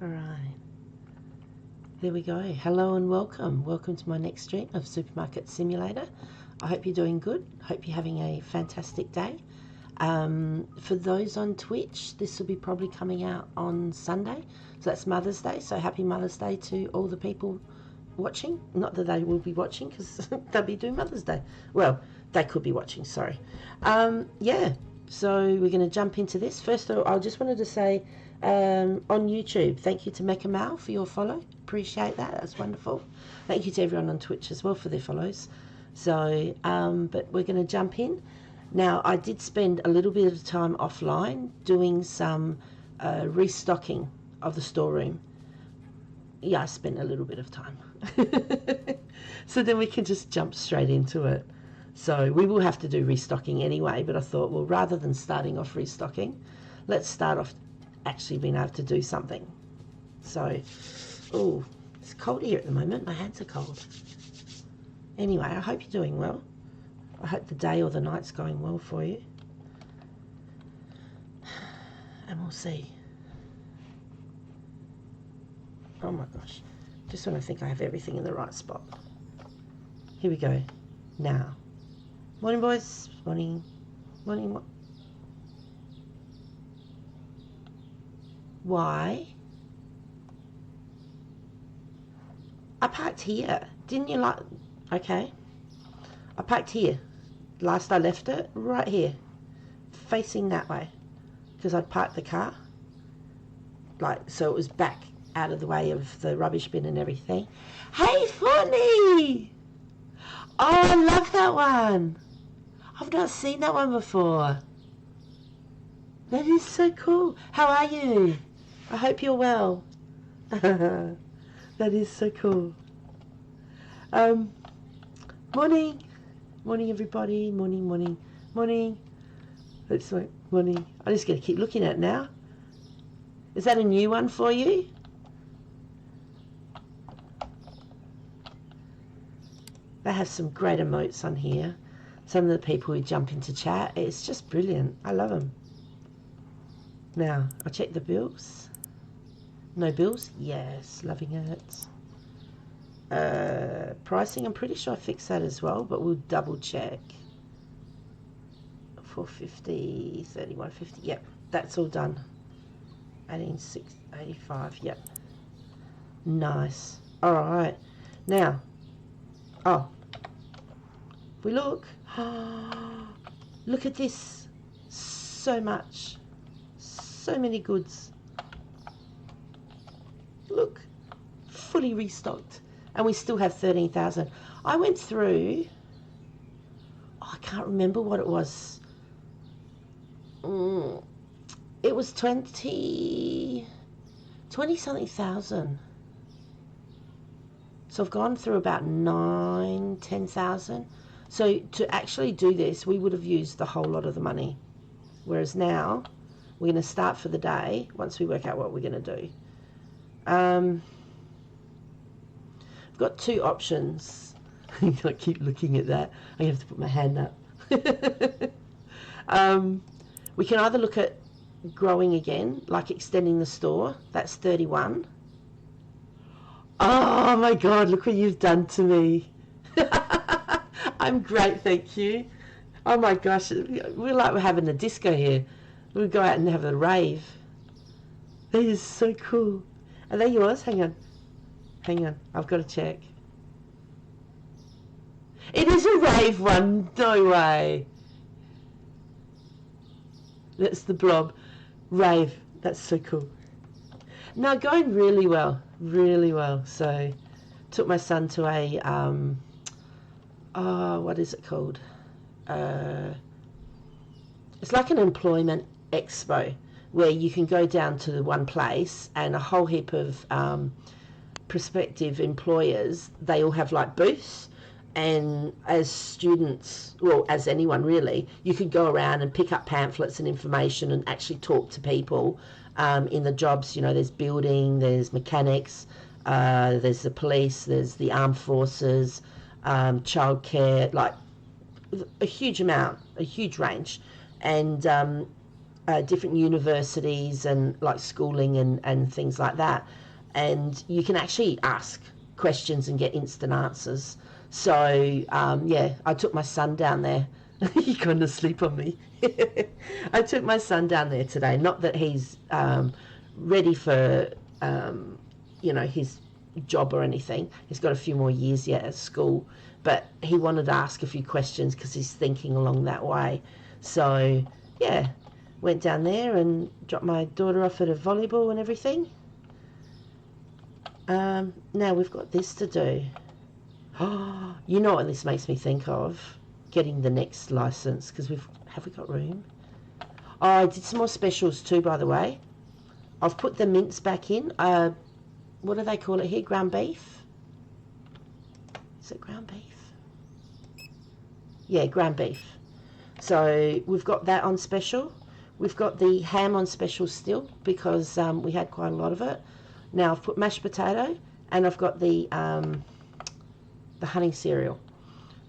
All right. There we go. Hello and welcome. Welcome to my next stream of Supermarket Simulator. I hope you're doing good. Hope you're having a fantastic day. For those on Twitch, this will be probably coming out on Sunday. So that's Mother's Day. So happy Mother's Day to all the people watching. Not that they will be watching because they'll be doing Mother's Day. Well, they could be watching, sorry. Yeah, so we're going to jump into this. First of all, I just wanted to say on YouTube, thank you to Mecha Mal for your follow. Appreciate that. That's wonderful. Thank you to everyone on Twitch as well for their follows. So, but we're going to jump in. Now, I did spend a little bit of time offline doing some restocking of the storeroom. Yeah, I spent a little bit of time. So then we can just jump straight into it. So we will have to do restocking anyway, but I thought, well, rather than starting off restocking, let's start off actually being able to do something. So, oh, it's cold here at the moment. My hands are cold. Anyway, I hope you're doing well. I hope the day or the night's going well for you. And we'll see. Oh my gosh. Just when I think I have everything in the right spot. Here we go. Now. Morning, boys. Morning. Morning. Why? I parked here. Didn't you like... Okay. I parked here. Last I left it, right here. Facing that way. Because I'd parked the car. Like, so it was back out of the way of the rubbish bin and everything. Hey, Funny! Oh, I love that one. I've not seen that one before. That is so cool. How are you? I hope you're well. That is so cool. Morning. Morning, everybody. Morning, morning, morning. Looks like morning. I'm just going to keep looking at it now. Is that a new one for you? They have some great emotes on here. Some of the people who jump into chat, it's just brilliant. I love them. Now, I'll check the bills. No bills? Yes, loving it. Pricing, I'm pretty sure I fixed that as well, but we'll double check. 450, 3150, yep, that's all done. 18685, yep. Nice. All right. Now, oh, if we look, look at this. So much. So many goods. Look, fully restocked. And we still have 13,000. I went through, I can't remember what it was. It was 20 something thousand. So I've gone through about 10,000. So to actually do this, we would have used the whole lot of the money. Whereas now, we're going to start for the day once we work out what we're going to do. I've got two options. I keep looking at that. I have to put my hand up. We can either look at growing again, like extending the store. That's 31. Oh my God, look what you've done to me. I'm great, thank you. Oh my gosh, we're like we're having a disco here. We'll go out and have a rave. That is so cool. Are they yours? Hang on. Hang on, I've got to check. It is a rave one, no way. That's the blob. Rave, that's so cool. No, going really well, really well. So, took my son to a, what is it called? It's like an employment expo where you can go down to the one place and a whole heap of prospective employers, they all have like booths, and as students, well, as anyone really, you could go around and pick up pamphlets and information and actually talk to people in the jobs. You know, there's building, there's mechanics, there's the police, there's the armed forces, childcare, like a huge amount, a huge range. And different universities and like schooling and things like that. And you can actually ask questions and get instant answers. So, yeah, I took my son down there. He couldn't sleep on me. I took my son down there today. Not that he's ready for, his job or anything. He's got a few more years yet at school. But he wanted to ask a few questions because he's thinking along that way. So, yeah, went down there and dropped my daughter off at a volleyball and everything. Now we've got this to do. Oh, you know what this makes me think of? Getting the next license, because have we got room? Oh, I did some more specials too, by the way. I've put the mince back in. What do they call it here? Ground beef? Is it ground beef? Yeah, ground beef. So we've got that on special. We've got the ham on special still because we had quite a lot of it. Now I've put mashed potato and I've got the honey cereal.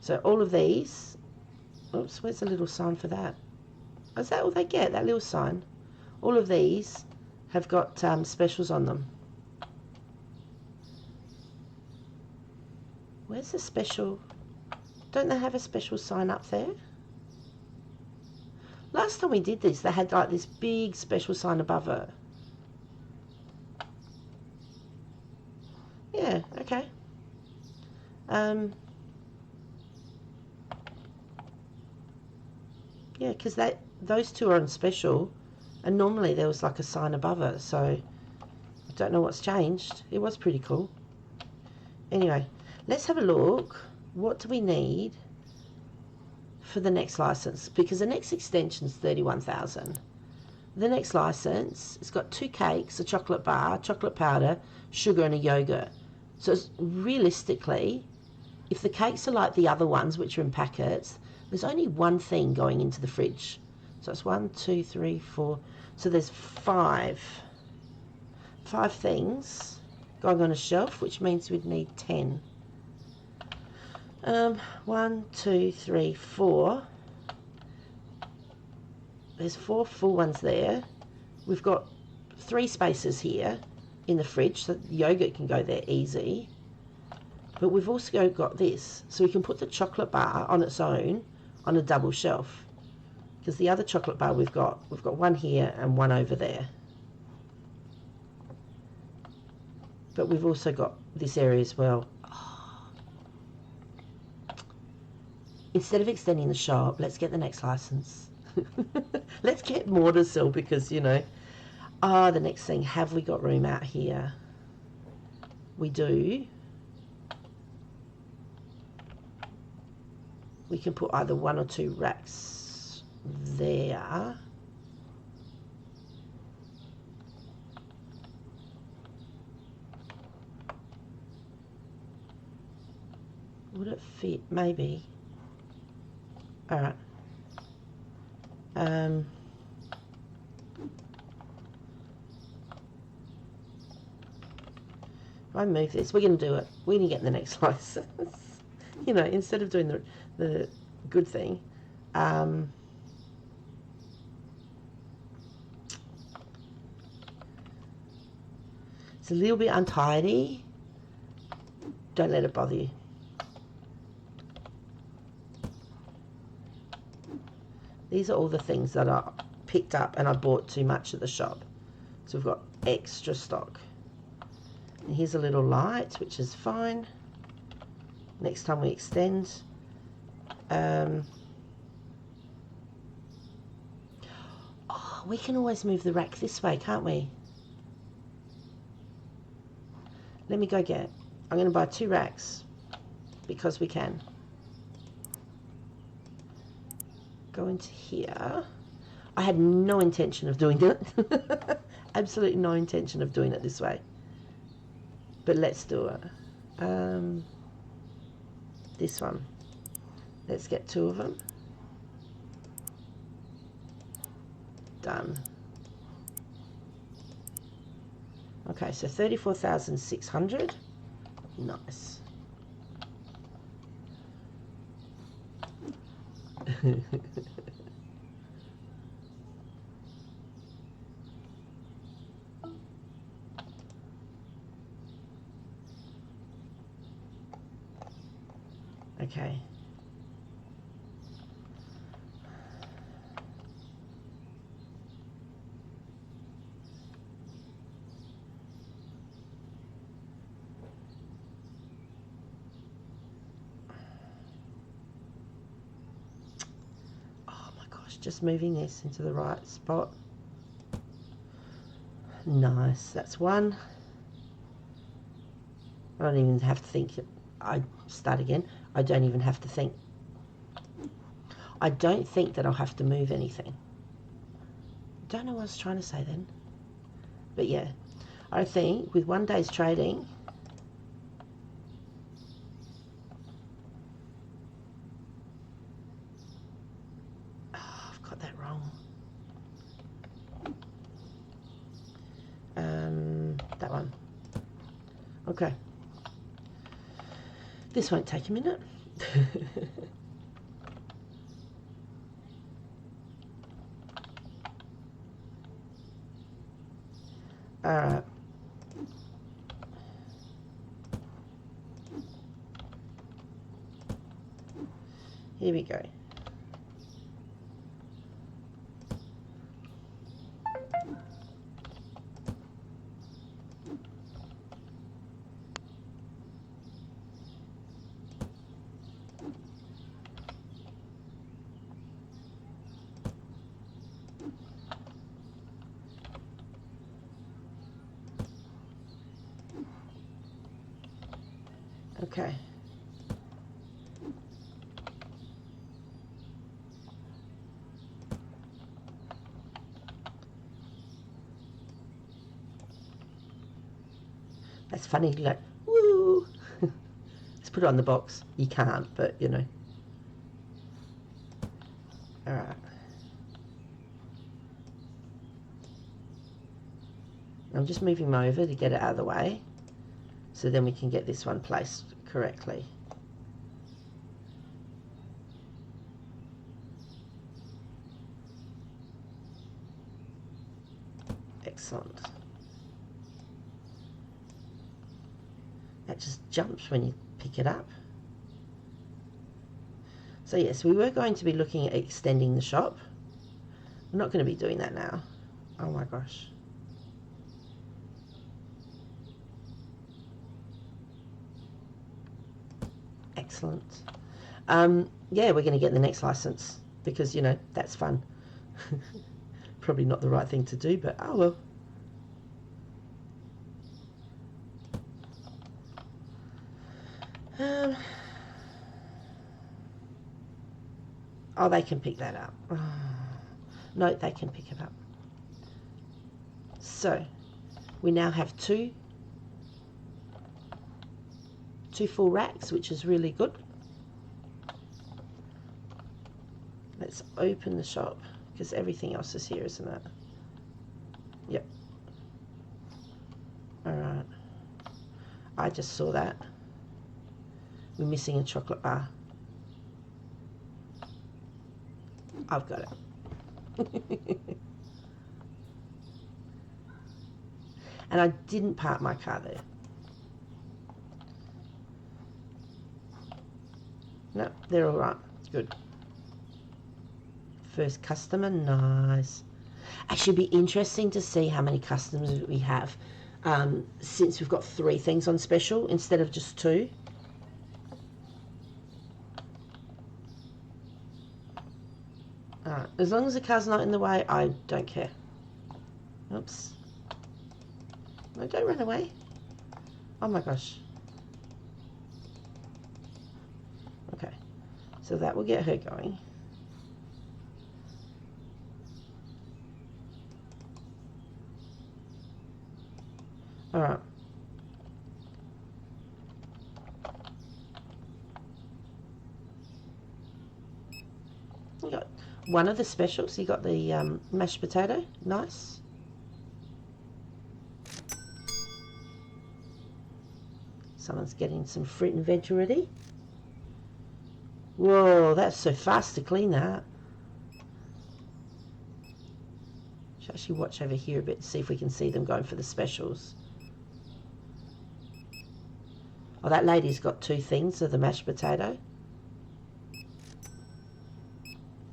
So all of these, oops, where's the little sign for that? Is that all they get, that little sign? All of these have got specials on them. Where's the special? Don't they have a special sign up there? Last time we did this, they had like this big special sign above it. Yeah, okay. Yeah, because those two are on special, and normally there was like a sign above it, so I don't know what's changed. It was pretty cool. Anyway, let's have a look. What do we need for the next license? Because the next extension is 31,000. The next license, it's got 2 cakes, a chocolate bar, chocolate powder, sugar, and a yogurt. So it's realistically, if the cakes are like the other ones, which are in packets, there's only one thing going into the fridge. So it's 1, 2, 3, 4. So there's 5 things going on a shelf, which means we'd need 10. 1, 2, 3, 4. There's 4 full ones there. We've got 3 spaces here in the fridge, so the yogurt can go there easy. But we've also got this, so we can put the chocolate bar on its own on a double shelf. Because the other chocolate bar we've got one here and one over there. But we've also got this area as well. Oh. Instead of extending the shop, let's get the next license. Let's get more to sell because, the next thing, have we got room out here? We do. We can put either 1 or 2 racks there. Would it fit? Maybe. Alright. If I move this, we're going to do it. We're going to get the next license. Instead of doing the good thing. It's a little bit untidy. Don't let it bother you. These are all the things that I picked up and I bought too much at the shop. So we've got extra stock. And here's a little light, which is fine. Next time we extend. We can always move the rack this way, can't we? Let me go get. I'm going to buy 2 racks because we can. Go into here. I had no intention of doing it. Absolutely no intention of doing it this way. But let's do it. This one. Let's get 2 of them. Done. Okay, so 34,600. Nice. Okay. Oh my gosh, just moving this into the right spot. Nice, that's one. I don't even have to think. I start again. I don't even have to think. I don't think that I'll have to move anything. Don't know what I was trying to say then. But yeah, I think with one day's trading, oh, I've got that wrong. That one. Okay. This won't take a minute. All right. Here we go. Okay. That's funny, like, woo! Let's put it on the box. You can't, but you know. All right. I'm just moving them over to get it out of the way, so then we can get this one placed correctly. Excellent. That just jumps when you pick it up. So yes, we were going to be looking at extending the shop. We're not going to be doing that now. Oh my gosh. Excellent. Yeah, we're going to get the next license because, you know, that's fun. Probably not the right thing to do, but oh well. Oh, they can pick that up. Oh, no, they can pick it up. So, we now have two full racks, which is really good. Let's open the shop because everything else is here, isn't it? Yep. All right. I just saw that. We're missing a chocolate bar. I've got it. And I didn't park my car there. No, they're all right. Good. First customer, nice. Actually, it'd be interesting to see how many customers we have since we've got 3 things on special instead of just 2. Alright, as long as the car's not in the way, I don't care. Oops. No, don't run away. Oh my gosh. Okay, so that will get her going. All right. You got one of the specials. You got the mashed potato. Nice. Someone's getting some fruit and veg ready. Whoa, that's so fast to clean that. Should actually watch over here a bit to see if we can see them going for the specials. Oh, that lady's got 2 things of the mashed potato.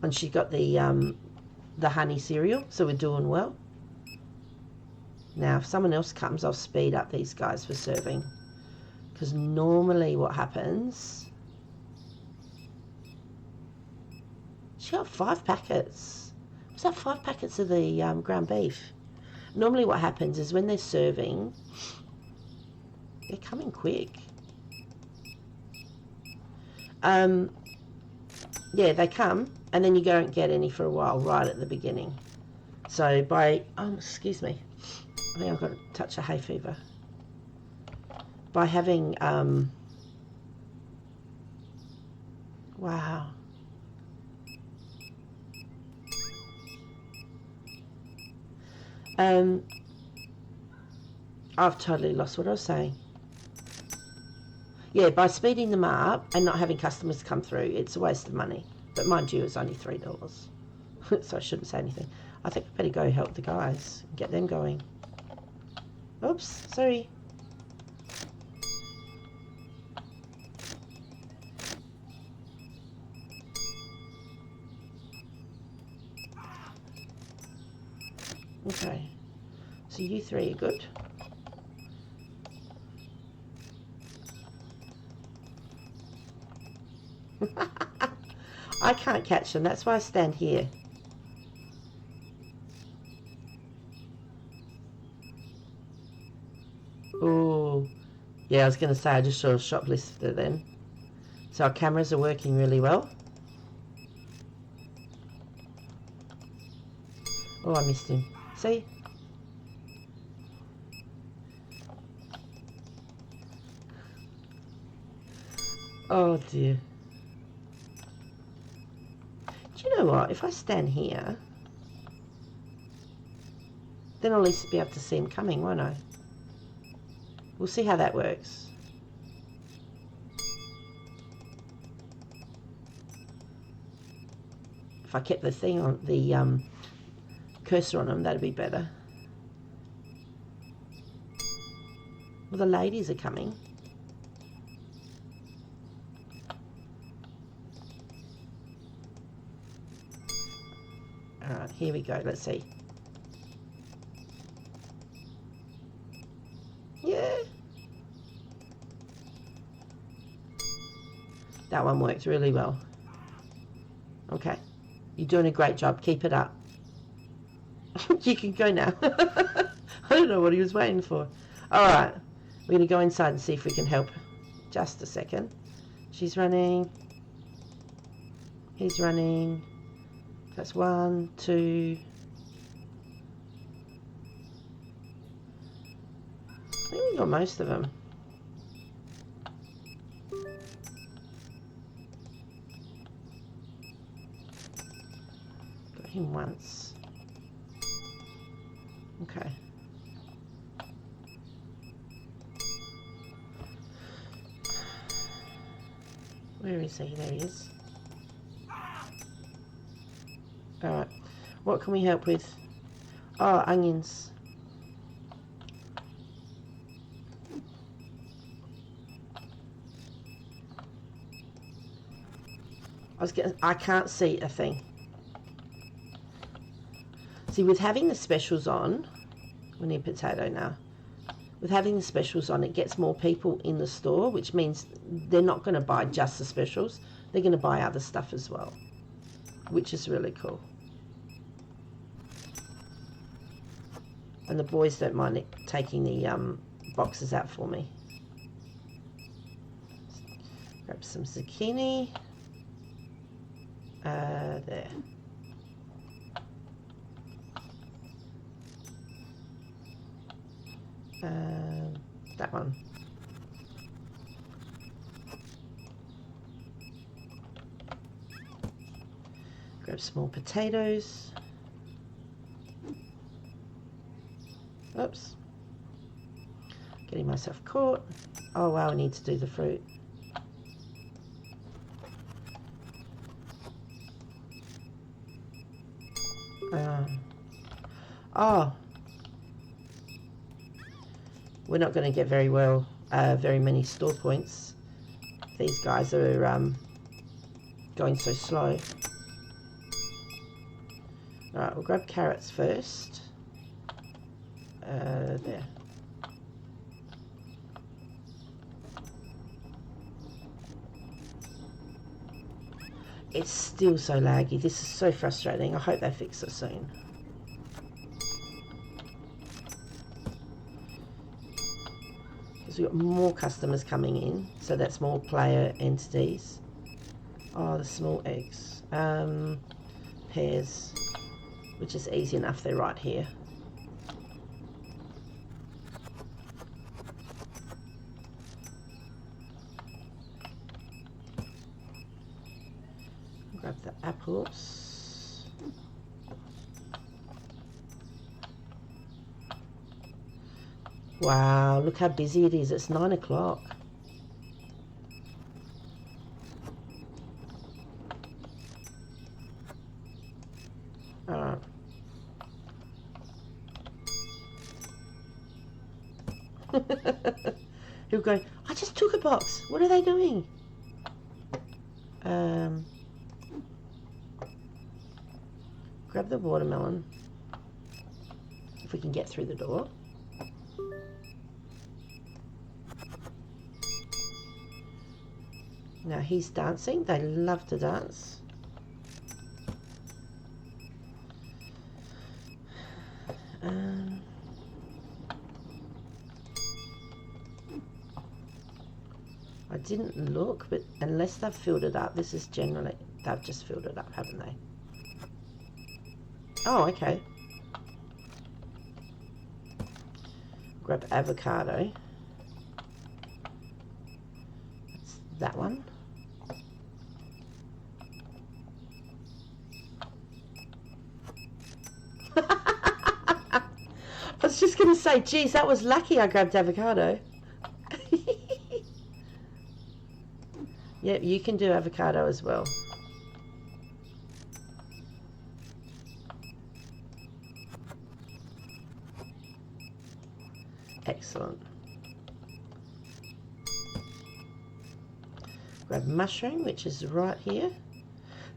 And she got the honey cereal, so we're doing well. Now, if someone else comes, I'll speed up these guys for serving. Because normally what happens... She got 5 packets. Was that 5 packets of the ground beef? Normally what happens is when they're serving, they're coming quick. Yeah, they come, and then you don't get any for a while, right at the beginning. So by... excuse me. I think I've got a touch of hay fever. By having... wow. I've totally lost what I was saying. Yeah, by speeding them up and not having customers come through, it's a waste of money. But mind you, it's only $3. So I shouldn't say anything. I think I better go help the guys and get them going. Oops, sorry. Okay, so you 3 are good. I can't catch them, that's why I stand here. Oh, yeah, I was going to say I just saw a shoplifter then. So our cameras are working really well. Oh, I missed him. See? Oh dear. Do you know what? If I stand here, then I'll at least be able to see him coming, won't I? We'll see how that works. If I kept the thing on the cursor on him, that'd be better. Well, the ladies are coming. Alright, here we go. Let's see. Yeah. That one worked really well. Okay. You're doing a great job. Keep it up. You can go now. I don't know what he was waiting for. Alright. We're going to go inside and see if we can help. Just a second. She's running. He's running. That's 1, 2. I think we got most of them. Got him once. Okay. Where is he? There he is. Alright. What can we help with? Oh, onions. I can't see a thing. See, with having the specials on, we need potato now. With having the specials on, it gets more people in the store, which means they're not going to buy just the specials. They're going to buy other stuff as well, which is really cool. And the boys don't mind it taking the boxes out for me. Grab some zucchini. There. That one. Grab some more potatoes. Oops. Getting myself caught. Oh wow, I need to do the fruit. Oh. We're not going to get very many store points. These guys are going so slow. Alright, we'll grab carrots first. There. It's still so laggy. This is so frustrating. I hope they fix it soon. Because we've got more customers coming in, so that's more player entities. Oh, the small eggs. Pears, which is easy enough. They're right here. Grab the apples. Wow, look how busy it is. It's 9 o'clock. Alright. He'll go, I just took a box. What are they doing? Grab the watermelon. If we can get through the door. Now he's dancing. They love to dance. I didn't look, but unless they've filled it up, this is generally, they've just filled it up, haven't they? Oh, okay. Grab avocado. That's that one. I was just going to say, geez, that was lucky I grabbed avocado. Yep, you can do avocado as well. Excellent. Grab mushroom, which is right here.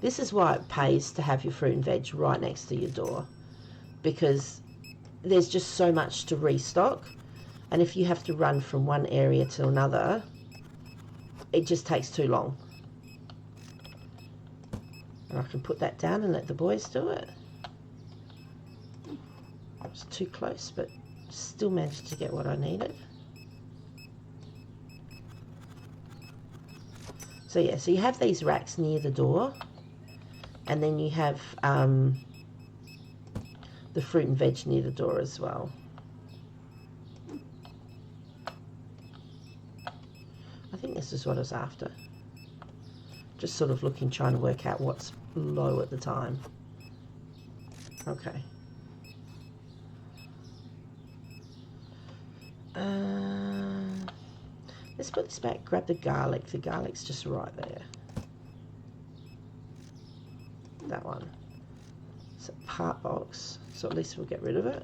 This is why it pays to have your fruit and veg right next to your door, because there's just so much to restock, and if you have to run from one area to another, it just takes too long. And I can put that down and let the boys do it. It's too close, but still managed to get what I needed. So yeah, so you have these racks near the door, and then you have the fruit and veg near the door as well. I think this is what I was after. Just sort of looking, trying to work out what's low at the time. Okay. Let's put this back, grab the garlic. The garlic's just right there. That one. It's a part box, so at least we'll get rid of it.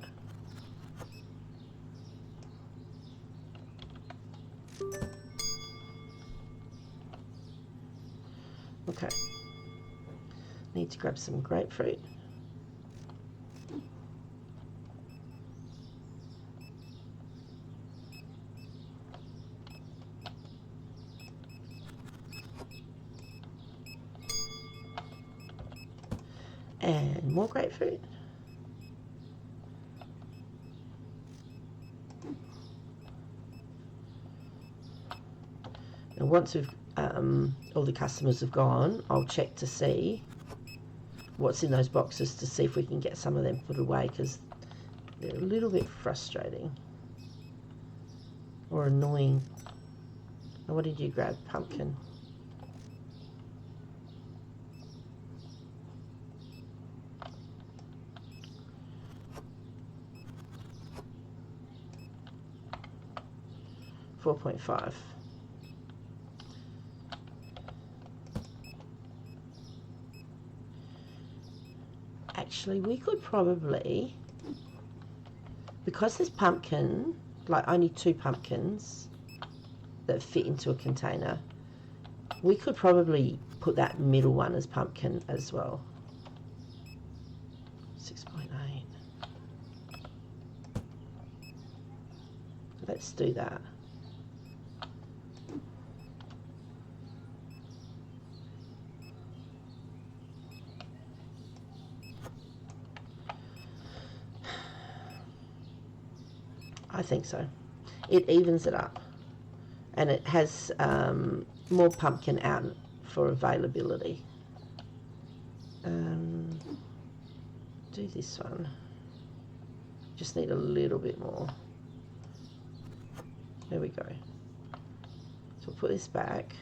Okay. Need to grab some grapefruit. And more grapefruit. And once we've all the customers have gone, I'll check to see what's in those boxes to see if we can get some of them put away, because they're a little bit frustrating or annoying. And what did you grab? Pumpkin. $4.5. Actually, we could probably, because there's pumpkin, like only 2 pumpkins that fit into a container, we could probably put that middle one as pumpkin as well. Let's do that. I think so. It evens it up, and it has more pumpkin out for availability. Do this one. Just need a little bit more. There we go. So we'll put this back.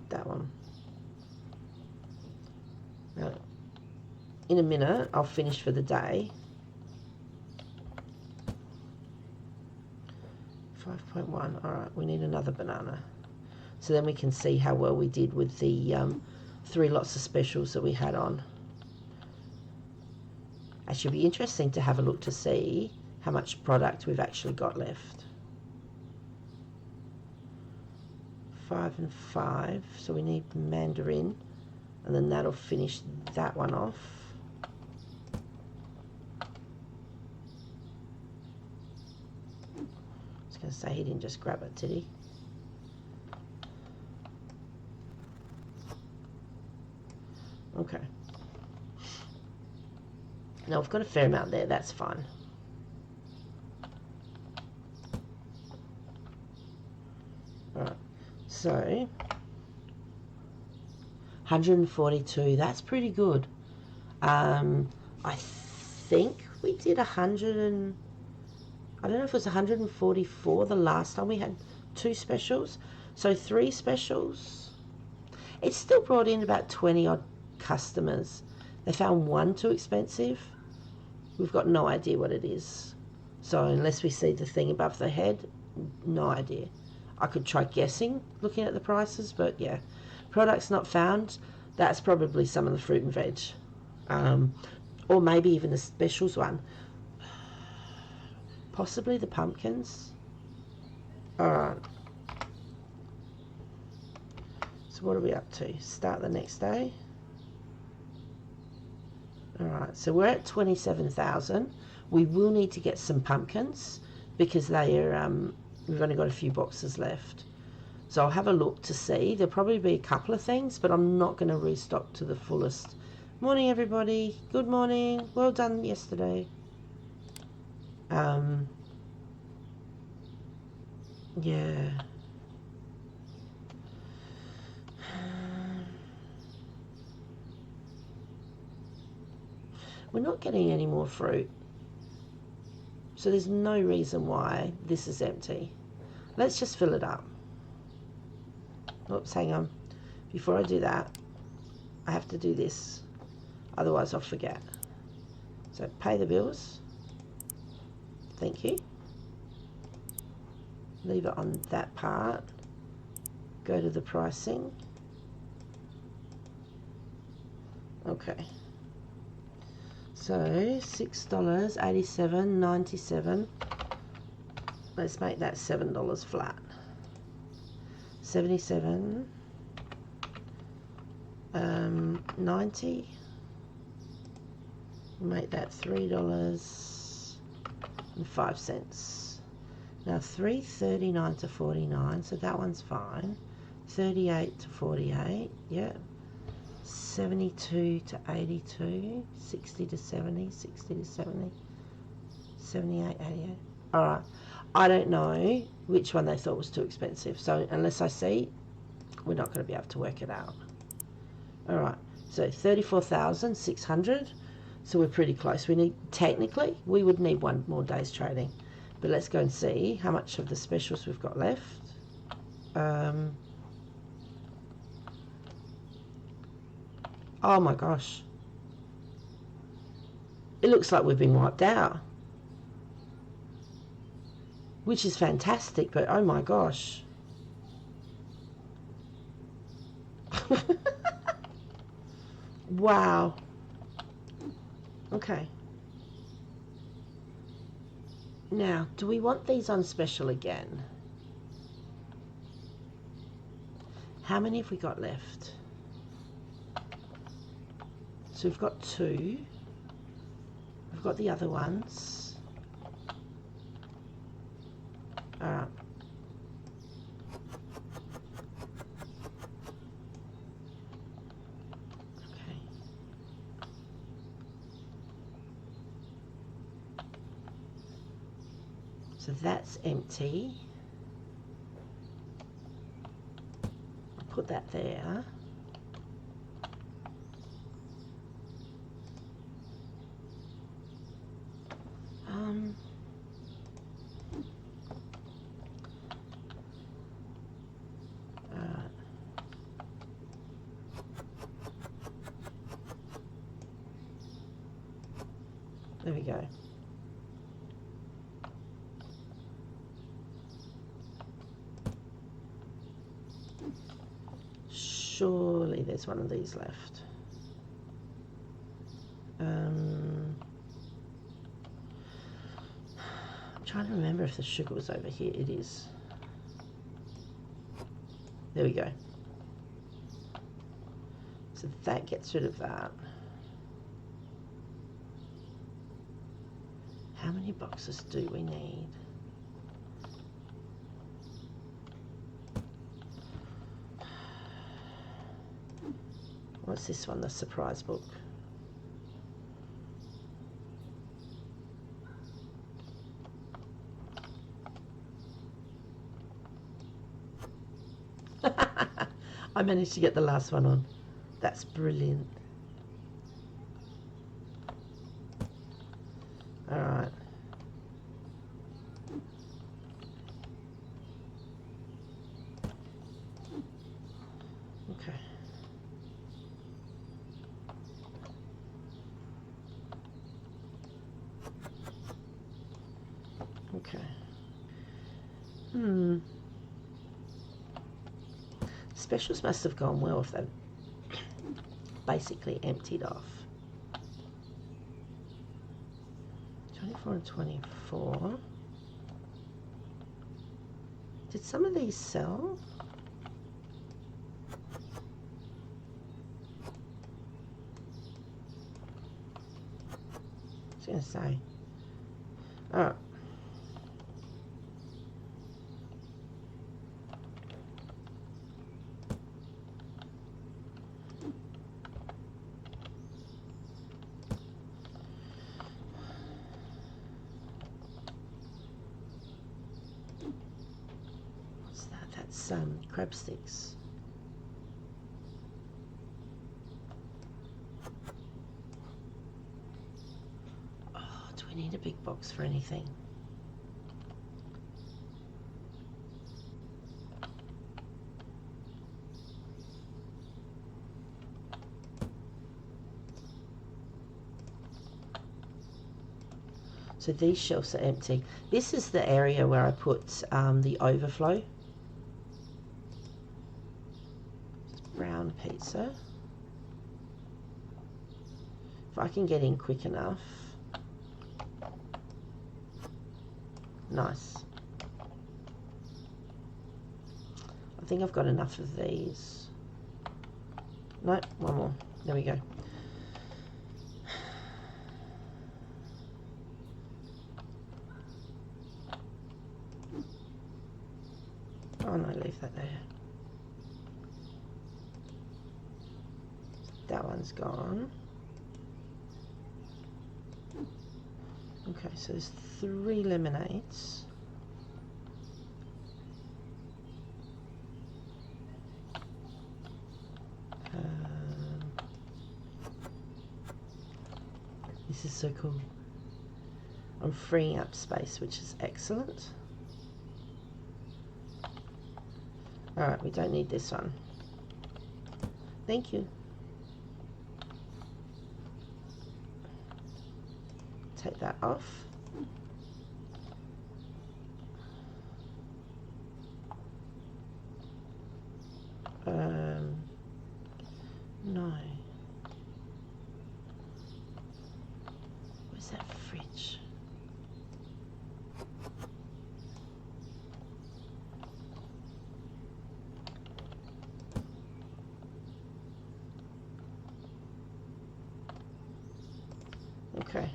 That one. Now, in a minute, I'll finish for the day. 5.1. All right, we need another banana. So then we can see how well we did with the 3 lots of specials that we had on. It should be interesting to have a look to see how much product we've actually got left. 5 and 5, so we need mandarin, and then that'll finish that one off. I was going to say he didn't just grab it, did he? Okay. Now we've got a fair amount there, that's fine. Alright, so 142, that's pretty good. I think we did 100 and I don't know if it was 144 the last time we had 2 specials. So 3 specials. It still brought in about 20 odd customers. They found one too expensive. We've got no idea what it is. So unless we see the thing above the head, no idea. I could try guessing looking at the prices, but yeah. Products not found, that's probably some of the fruit and veg. Or maybe even the specials one. Possibly the pumpkins. Alright. So what are we up to? Start the next day. Alright, so we're at 27,000. We will need to get some pumpkins because they are, we've only got a few boxes left. So I'll have a look to see. There'll probably be a couple of things, but I'm not going to restock to the fullest. Morning, everybody. Good morning. Well done yesterday. Yeah. We're not getting any more fruit. So there's no reason why this is empty. Let's just fill it up. Oops, hang on. Before I do that, I have to do this. Otherwise I'll forget. So pay the bills. Thank you. Leave it on that part. Go to the pricing. Okay. So $6.87.97. Let's make that $7 flat. 77. 90. Make that $3.05. Now 3.39 to 49. So that one's fine. 38 to 48. Yeah. 72 to 82, 60 to 70, 60 to 70, 78, 88. Alright, I don't know which one they thought was too expensive, so unless I see, we're not going to be able to work it out. Alright, so 34,600, so we're pretty close. We need, technically, we would need one more day's trading, but let's go and see how much of the specials we've got left. Oh my gosh. It looks like we've been wiped out. Which is fantastic, but oh my gosh. Wow. Okay. Now, do we want these on special again? How many have we got left? So we've got 2. We've got the other ones. Alright. Okay. So that's empty. I'll put that there. There we go. Surely there's one of these left. I'm trying to remember if the sugar was over here. It is. There we go. So that gets rid of that. How many boxes do we need? What's this one? The surprise book. I managed to get the last one on. That's brilliant. All right. Okay. Okay. Specials must have gone well if they've basically emptied off. 24 and 24. Did some of these sell? I was going to say. Oh. What's that? That's crab sticks. Do we need a big box for anything? So these shelves are empty. This is the area where I put the overflow. Brown pizza. If I can get in quick enough. Nice. I think I've got enough of these. Nope, one more. There we go. Oh no, leave that there. That one's gone. Okay, so there's 3 lemonades. This is so cool. I'm freeing up space, which is excellent. Alright, we don't need this one. Thank you. Take that off. No. Where's that fridge? Okay,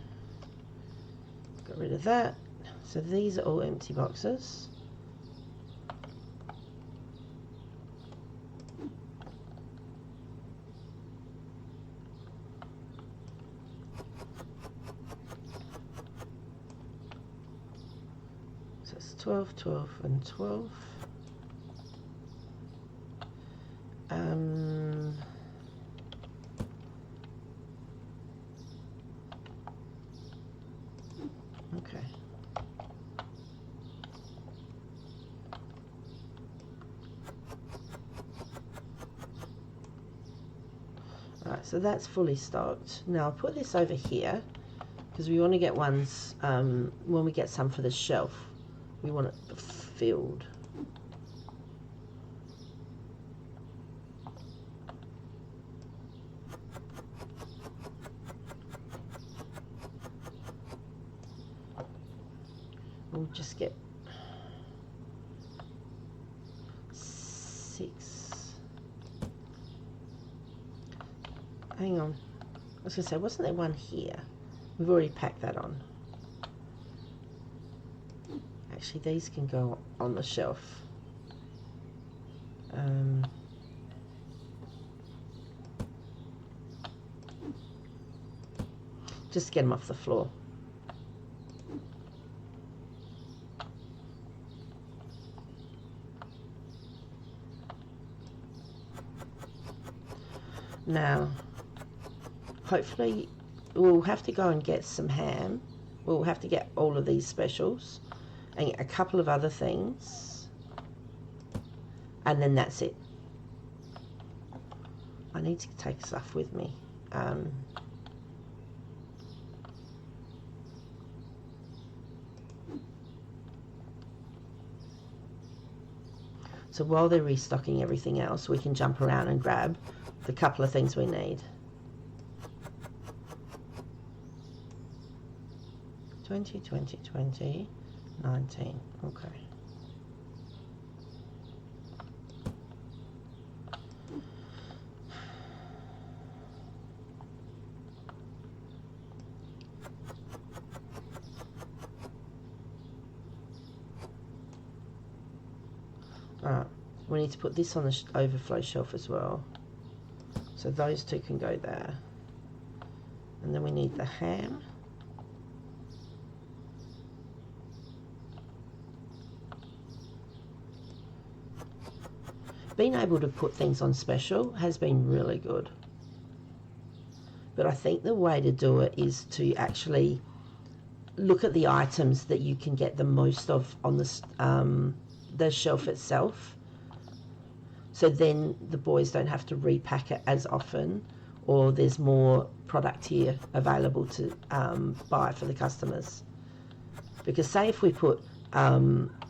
got rid of that. So these are all empty boxes. So it's 12, 12 and 12. Okay. Alright, so that's fully stocked. Now I'll put this over here because we want to get ones, when we get some for the shelf, we want it filled. We'll just get 6. Hang on. I was going to say, wasn't there one here? We've already packed that on. Actually, these can go on the shelf. Just get them off the floor. Now, hopefully, we'll have to go and get some ham. We'll have to get all of these specials and a couple of other things. And then that's it. I need to take stuff with me. So while they're restocking everything else, we can jump around and grab the couple of things we need. 20, 20, 20, 19. Okay. Alright, we need to put this on the overflow shelf as well. So those two can go there. And then we need the ham. Being able to put things on special has been really good. But I think the way to do it is to actually look at the items that you can get the most of on the shelf itself. So then the boys don't have to repack it as often, or there's more product here available to buy for the customers. Because say if we put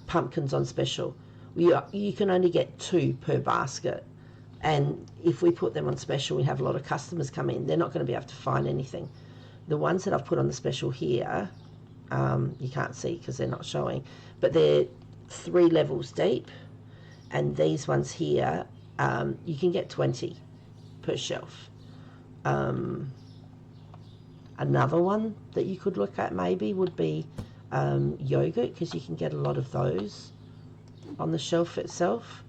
pumpkins on special, you can only get 2 per basket. And if we put them on special, we have a lot of customers come in. They're not going to be able to find anything. The ones that I've put on the special here, you can't see because they're not showing, but they're 3 levels deep. And these ones here, you can get 20 per shelf. Another one that you could look at maybe would be yogurt, because you can get a lot of those on the shelf itself.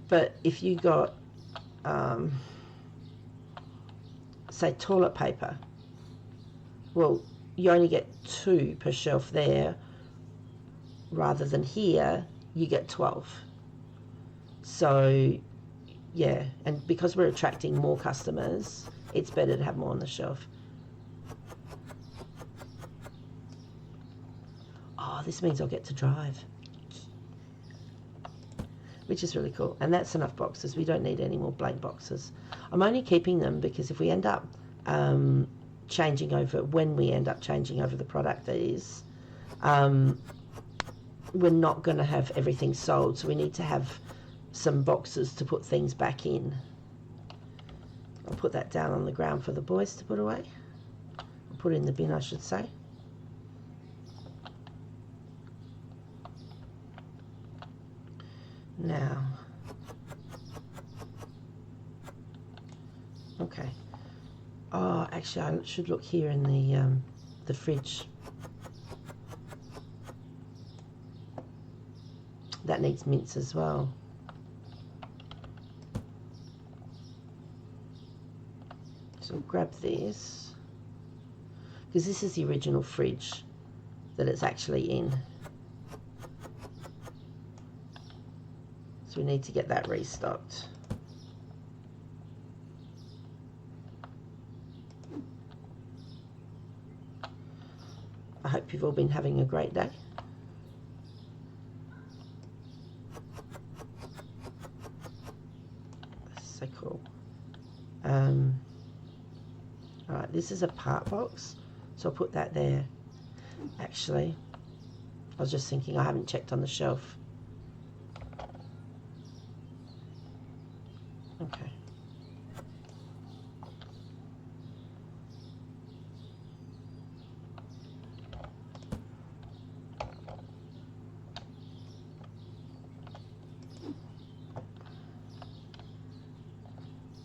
But if you got, say, toilet paper, well, you only get 2 per shelf there, rather than here, you get 12. So, yeah, and because we're attracting more customers, it's better to have more on the shelf. Oh, this means I'll get to drive, which is really cool. And that's enough boxes. We don't need any more blank boxes. I'm only keeping them because if we end up changing over, when we end up changing over the product, that is, we're not going to have everything sold, so we need to have some boxes to put things back in. I'll put that down on the ground for the boys to put away. I'll put it in the bin, I should say. Now, okay, Oh, actually, I should look here in the fridge. That needs mince as well. So I'll grab this, because this is the original fridge that it's actually in. So we need to get that restocked. I hope you've all been having a great day. That's so cool. Alright, this is a part box, so I'll put that there. Actually, I was just thinking I haven't checked on the shelf. Okay.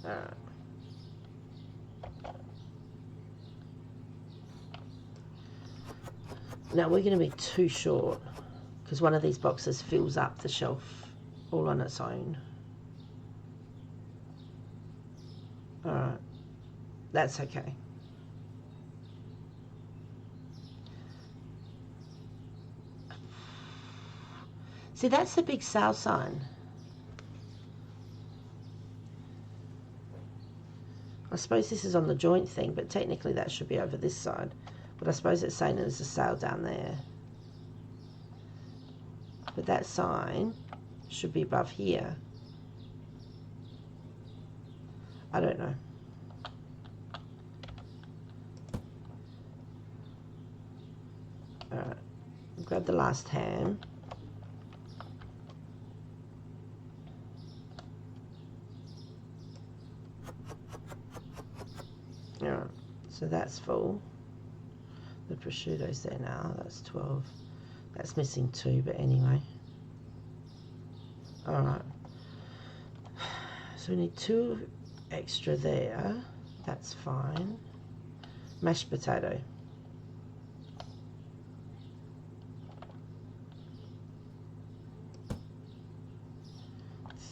Alright. Now we're going to be too short because one of these boxes fills up the shelf all on its own. Alright, that's okay. See, that's the big sale sign. I suppose this is on the joint thing, but technically that should be over this side. But I suppose it's saying there's a sale down there. But that sign should be above here. I don't know. Alright, grab the last ham. Alright, so that's full. The prosciutto's there now, that's 12. That's missing 2, but anyway. Alright. So we need 2 extra there. That's fine. Mashed potato.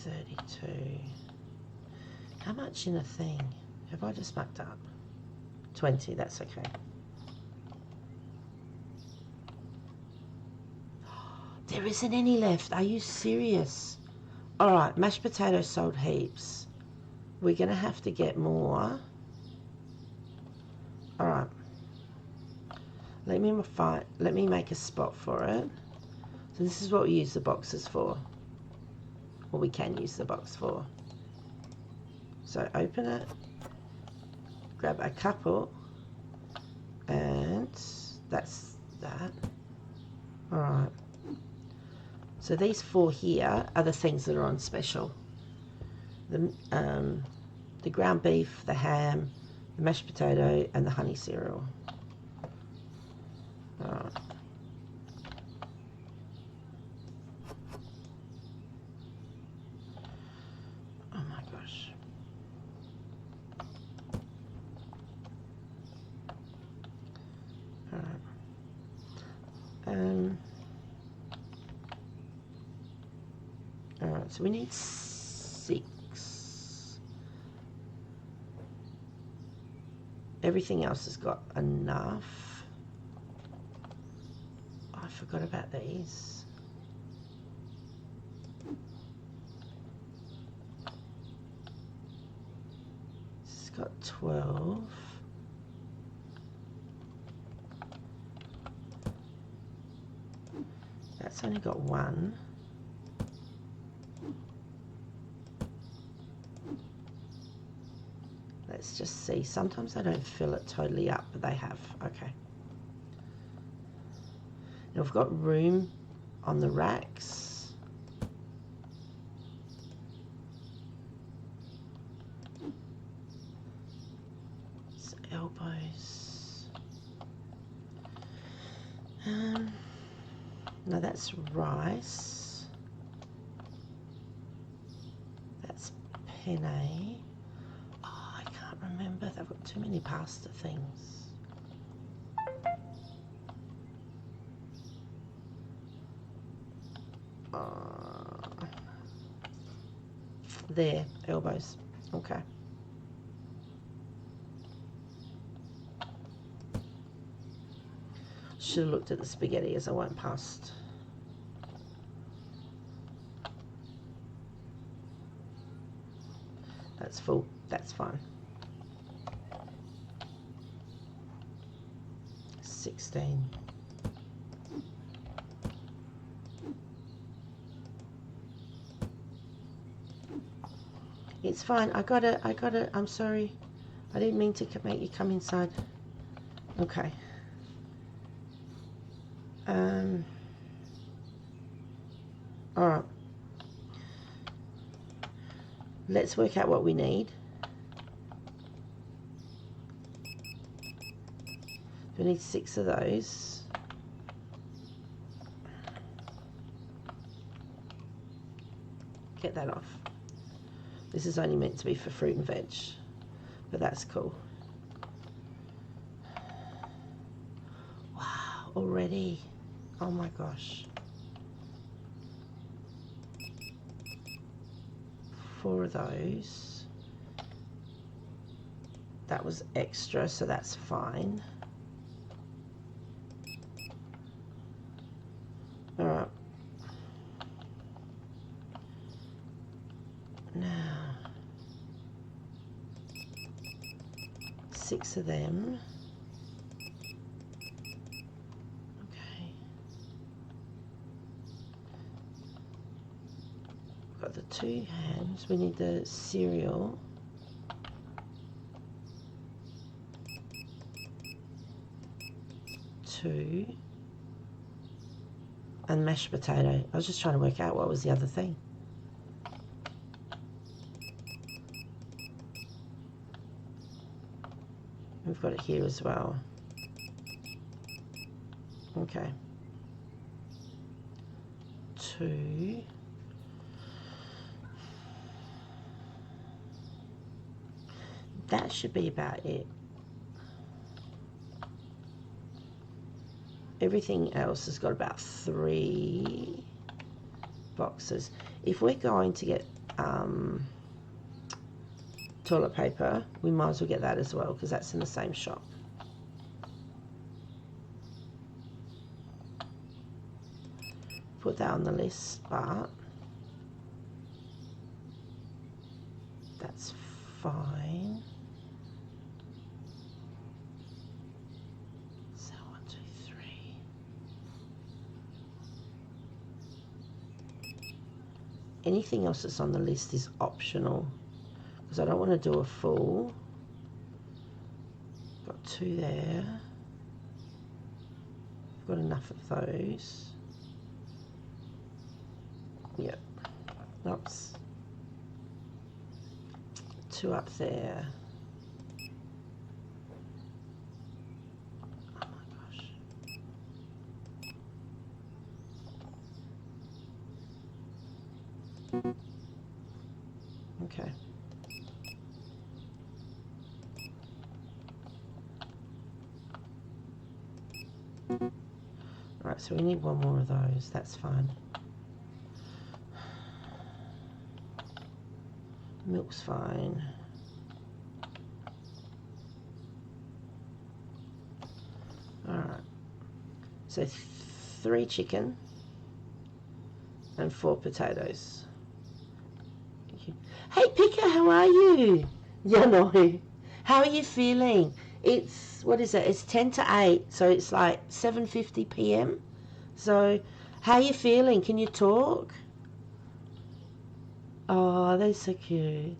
$32. How much in a thing? Have I just mucked up? 20, that's okay. There isn't any left. Are you serious? Alright, mashed potatoes sold heaps. We're going to have to get more. Alright. Let me make a spot for it. So this is what we use the boxes for. Or we can use the box for. So open it. Grab a couple. And that's that. Alright. So these 4 here are the things that are on special. The ground beef, the ham, the mashed potato, and the honey cereal. Alright. Oh my gosh. Alright. Alright, so we need 6. Everything else has got enough. Oh, I forgot about these. It's got 12. That's only got 1. Let's just see. Sometimes they don't fill it totally up, but they have. Okay. Now we've got room on the racks. It's elbows. No, that's rice. That's penne. Oh, I can't remember they've got too many pasta things. There, elbows. Okay. Should have looked at the spaghetti as I went past. That's full. That's fine. 16. It's fine. I got it. I'm sorry. I didn't mean to make you come inside. Okay. All right. Let's work out what we need. We need 6 of those. Get that off. This is only meant to be for fruit and veg, but that's cool. Wow, already. Oh my gosh. 4 of those. That was extra, so that's fine. All right. Now, 6 of them. Okay. Got the 2 hams. We need the cereal. Two. And mashed potato. I was just trying to work out what was the other thing. We've got it here as well. Okay. 2. That should be about it. Everything else has got about 3 boxes. If we're going to get toilet paper, we might as well get that as well because that's in the same shop. Put that on the list, but that's fine. So 1, 2, 3. Anything else that's on the list is optional because I don't want to do a full. Got 2 there. I've got enough of those. Yep. Oops. 2 up there. Oh my gosh. Okay. Right, so we need 1 more of those. That's fine. Milk's fine. Alright. So 3 chicken and 4 potatoes. Hey Pika, how are you? Yeah, no. How are you feeling? It's, what is it? It's 10 to 8, so it's like 7:50 p.m. So, how are you feeling? Can you talk? Oh, they're so cute.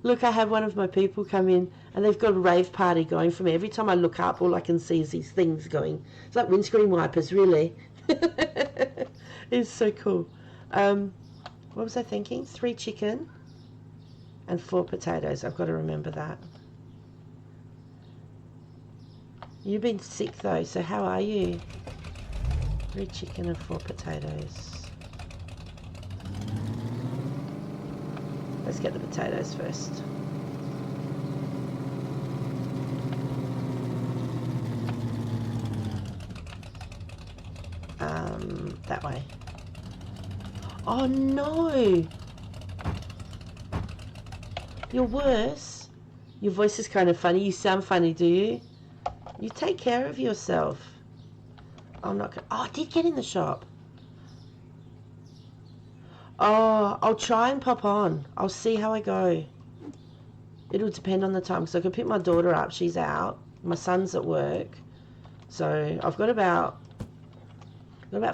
Look, I have one of my people come in and they've got a rave party going for me. Every time I look up, all I can see is these things going. It's like windscreen wipers, really. It's so cool. What was I thinking? 3 chicken and 4 potatoes. I've got to remember that. You've been sick though, so how are you? 3 chicken and 4 potatoes. Let's get the potatoes first. that way. Oh no! You're worse. Your voice is kind of funny. You sound funny, do you? You take care of yourself. I'm not gonna... Oh, I did get in the shop. Oh, I'll try and pop on. I'll see how I go. It'll depend on the time, because I can pick my daughter up. She's out. My son's at work. So I've got about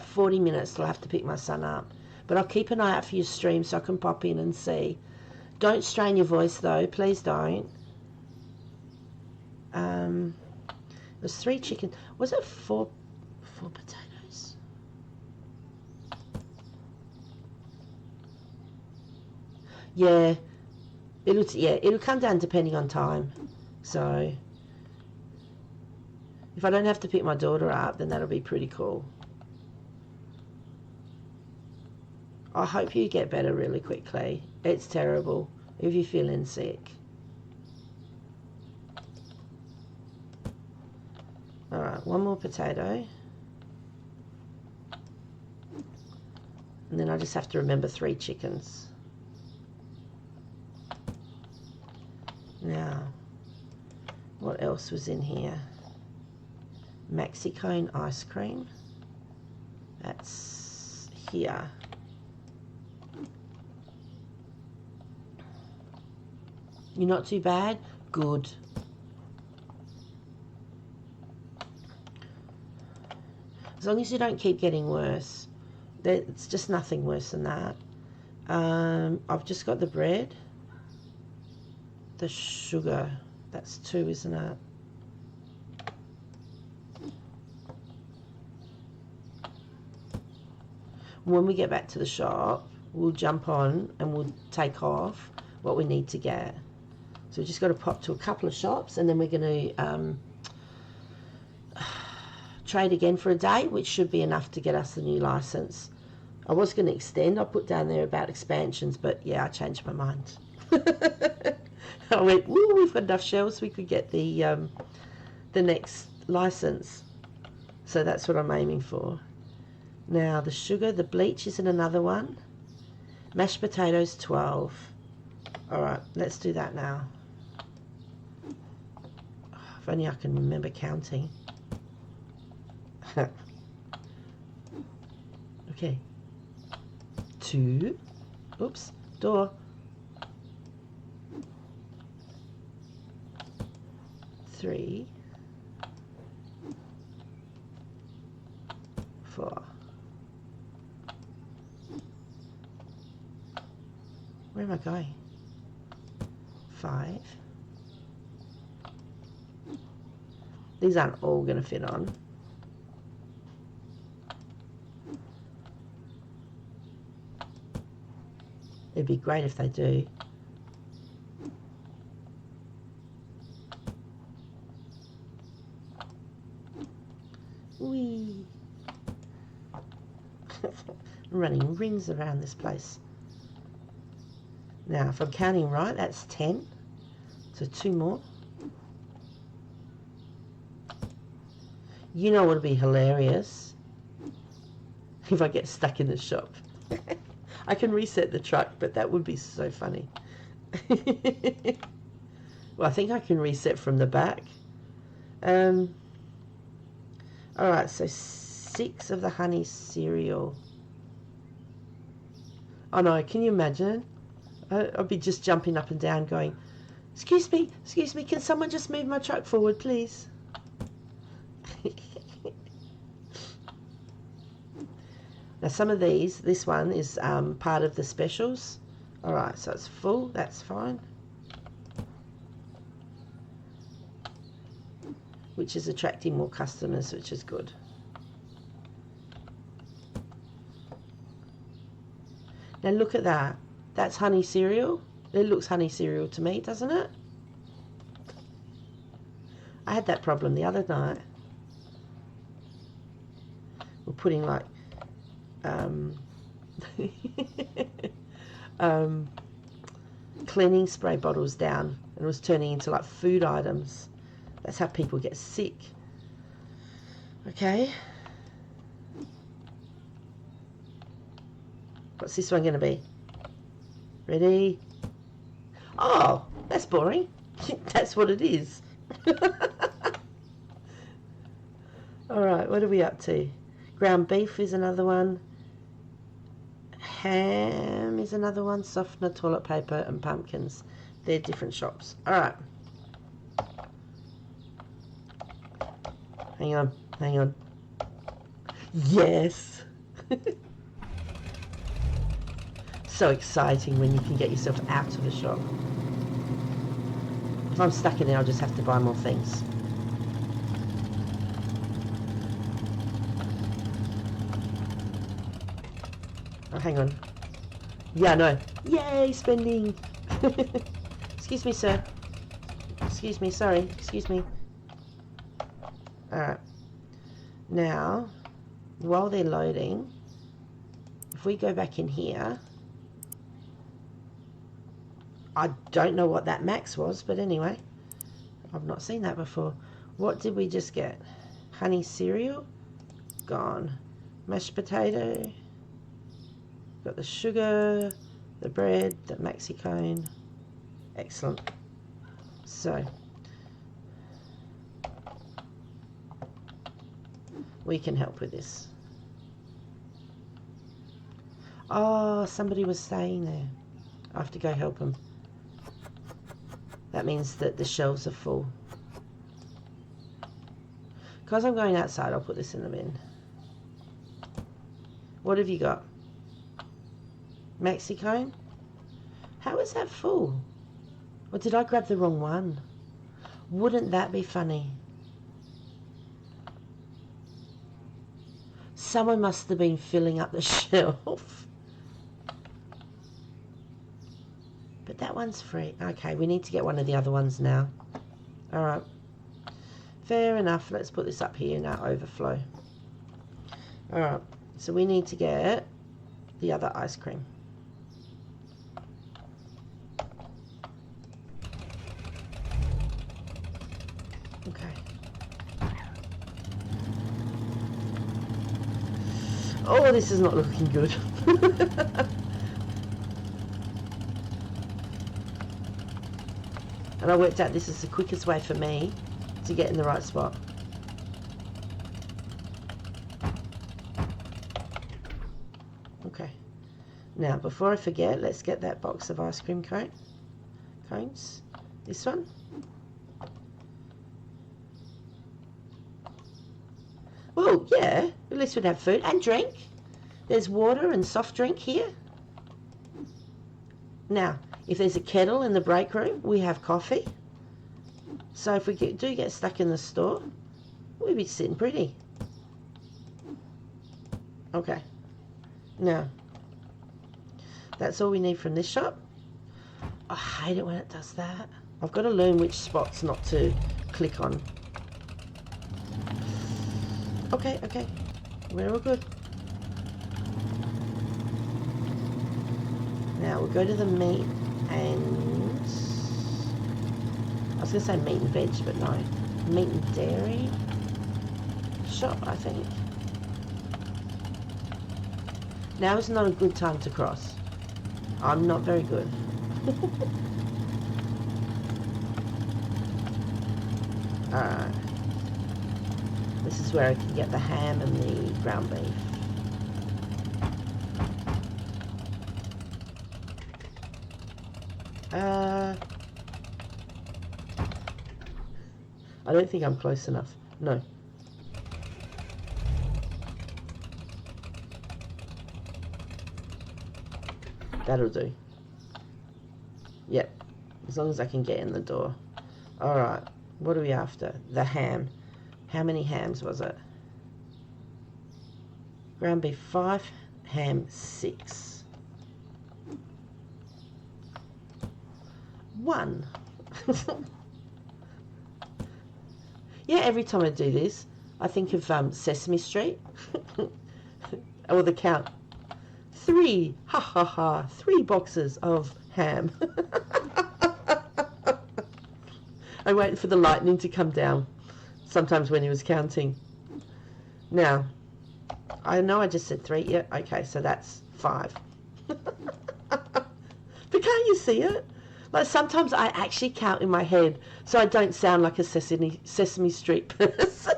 40 minutes till I have to pick my son up. But I'll keep an eye out for your stream so I can pop in and see. Don't strain your voice though. Please don't. There's 3 chickens. Was it 4 potatoes? Yeah. It'll come down depending on time. So if I don't have to pick my daughter up, then that'll be pretty cool. I hope you get better really quickly. It's terrible if you're feeling sick. Alright, 1 more potato. And then I just have to remember 3 chickens. Now, what else was in here? Maxi cone ice cream. That's here. You're not too bad? Good. As long as you don't keep getting worse. It's just nothing worse than that. I've just got the bread. The sugar. That's 2, isn't it? When we get back to the shop, we'll jump on and we'll take off what we need to get. So we've just got to pop to a couple of shops, and then we're going to trade again for a day, which should be enough to get us the new license. I was going to extend. I put down there about expansions, but yeah, I changed my mind. I went, ooh, we've got enough shells. We could get the next license. So that's what I'm aiming for. Now the sugar, the bleach is in another one. Mashed potatoes, 12. All right, let's do that now. If only I can remember counting. Okay. 2. Oops, door. 3. 4. Where am I going? 5. These aren't all going to fit on. It'd be great if they do. Whee! I'm running rings around this place. Now, if I'm counting right, that's 10. So 2 more. You know what would be hilarious? If I get stuck in the shop. I can reset the truck, but that would be so funny. Well, I think I can reset from the back. Alright, so 6 of the honey cereal. Oh no, can you imagine? I'd be just jumping up and down going, excuse me, can someone just move my truck forward, please? Now some of these, this one is part of the specials. Alright, so it's full, that's fine. Which is attracting more customers, which is good. Now look at that. That's honey cereal. It looks honey cereal to me, doesn't it? I had that problem the other night. We're putting like cleaning spray bottles down, and it was turning into like food items. That's how people get sick. Okay. What's this one going to be? Ready? Oh, that's boring. That's what it is. Alright, what are we up to? Ground beef is another one. Ham is another one. Softener, toilet paper, and pumpkins. They're different shops. Alright. Hang on, hang on. Yes! So exciting when you can get yourself out of a shop. If I'm stuck in there, I'll just have to buy more things. Oh, hang on. Yeah, no. Yay, spending! Excuse me, sir. Excuse me, sorry. Excuse me. Alright. Now, while they're loading, if we go back in here, I don't know what that max was, but anyway, I've not seen that before. What did we just get? Honey cereal? Gone. Mashed potato. Got the sugar, the bread, the maxi cone. Excellent. So, we can help with this. Oh, somebody was staying there. I have to go help them. That means that the shelves are full. Because I'm going outside, I'll put this in the bin. What have you got? Maxi cone? How is that full? Or did I grab the wrong one? Wouldn't that be funny? Someone must have been filling up the shelf. But that one's free. Okay, we need to get one of the other ones now. Alright. Fair enough. Let's put this up here now. Overflow. Alright. So we need to get the other ice cream. Okay. Oh, this is not looking good. And I worked out this is the quickest way for me to get in the right spot. Okay. Now, before I forget, let's get that box of ice cream cones. This one. Well, yeah, at least we'd have food and drink. There's water and soft drink here. Now, if there's a kettle in the break room, we have coffee. So if we do get stuck in the store, we'll be sitting pretty. Okay. Now, that's all we need from this shop. I hate it when it does that. I've got to learn which spots not to click on. Okay, okay. We're all good. Now we'll go to the meat and... I was going to say meat and veg, but no. Meat and dairy shop, I think. Now is not a good time to cross. I'm not very good. Alright. This is where I can get the ham and the ground beef. I don't think I'm close enough. No. That'll do. Yep. As long as I can get in the door. Alright. What are we after? The ham. How many hams was it? Ground beef 5, ham 6. 1. Yeah, every time I do this, I think of Sesame Street. Or the count. 3. Ha ha ha. 3 boxes of ham. I waited for the lightning to come down. Sometimes when he was counting. Now, I know I just said 3. Yeah, okay, so that's 5. see it? Like sometimes I actually count in my head so I don't sound like a Sesame Street person.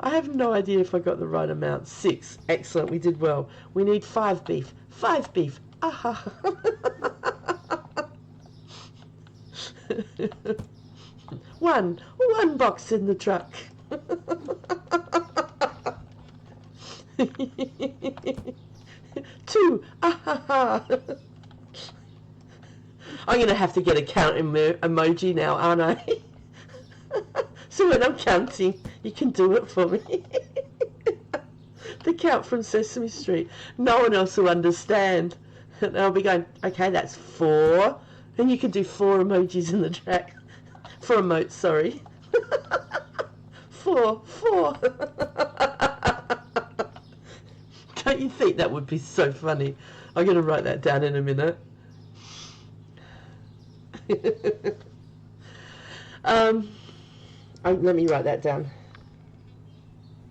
I have no idea if I got the right amount. 6. Excellent. We did well. We need 5 beef. 5 beef. Aha. 1 box in the truck. 2. Ah. I'm going to have to get a count emoji now, aren't I? So when I'm counting, you can do it for me. The count from Sesame Street. No one else will understand. And I'll be going, okay, that's 4. And you can do 4 emojis in the track. 4 emotes, sorry. 4. Don't you think that would be so funny? I'm going to write that down in a minute. Let me write that down.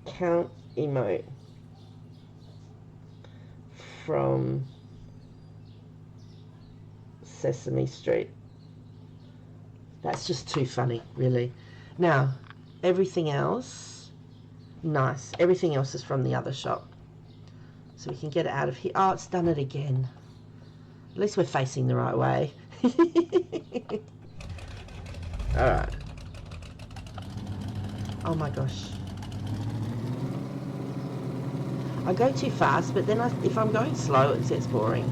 Count emote from Sesame Street. That's just too funny, really. Now, everything else, nice. Everything else is from the other shop. So we can get it out of here. Oh, it's done it again. At least we're facing the right way. Alright. Oh my gosh. I go too fast, but then if I'm going slow, it gets boring.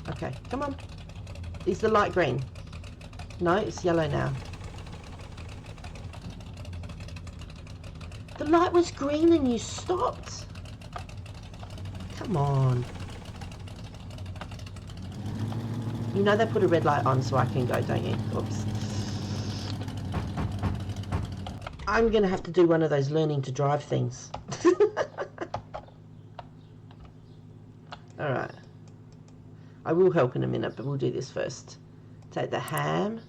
Okay, come on. Is the light green? No, it's yellow now. The light was green and you stopped. Come on. You know they put a red light on so I can go, don't you? Oops. I'm going to have to do one of those learning to drive things. Alright. I will help in a minute, but we'll do this first. Take the ham.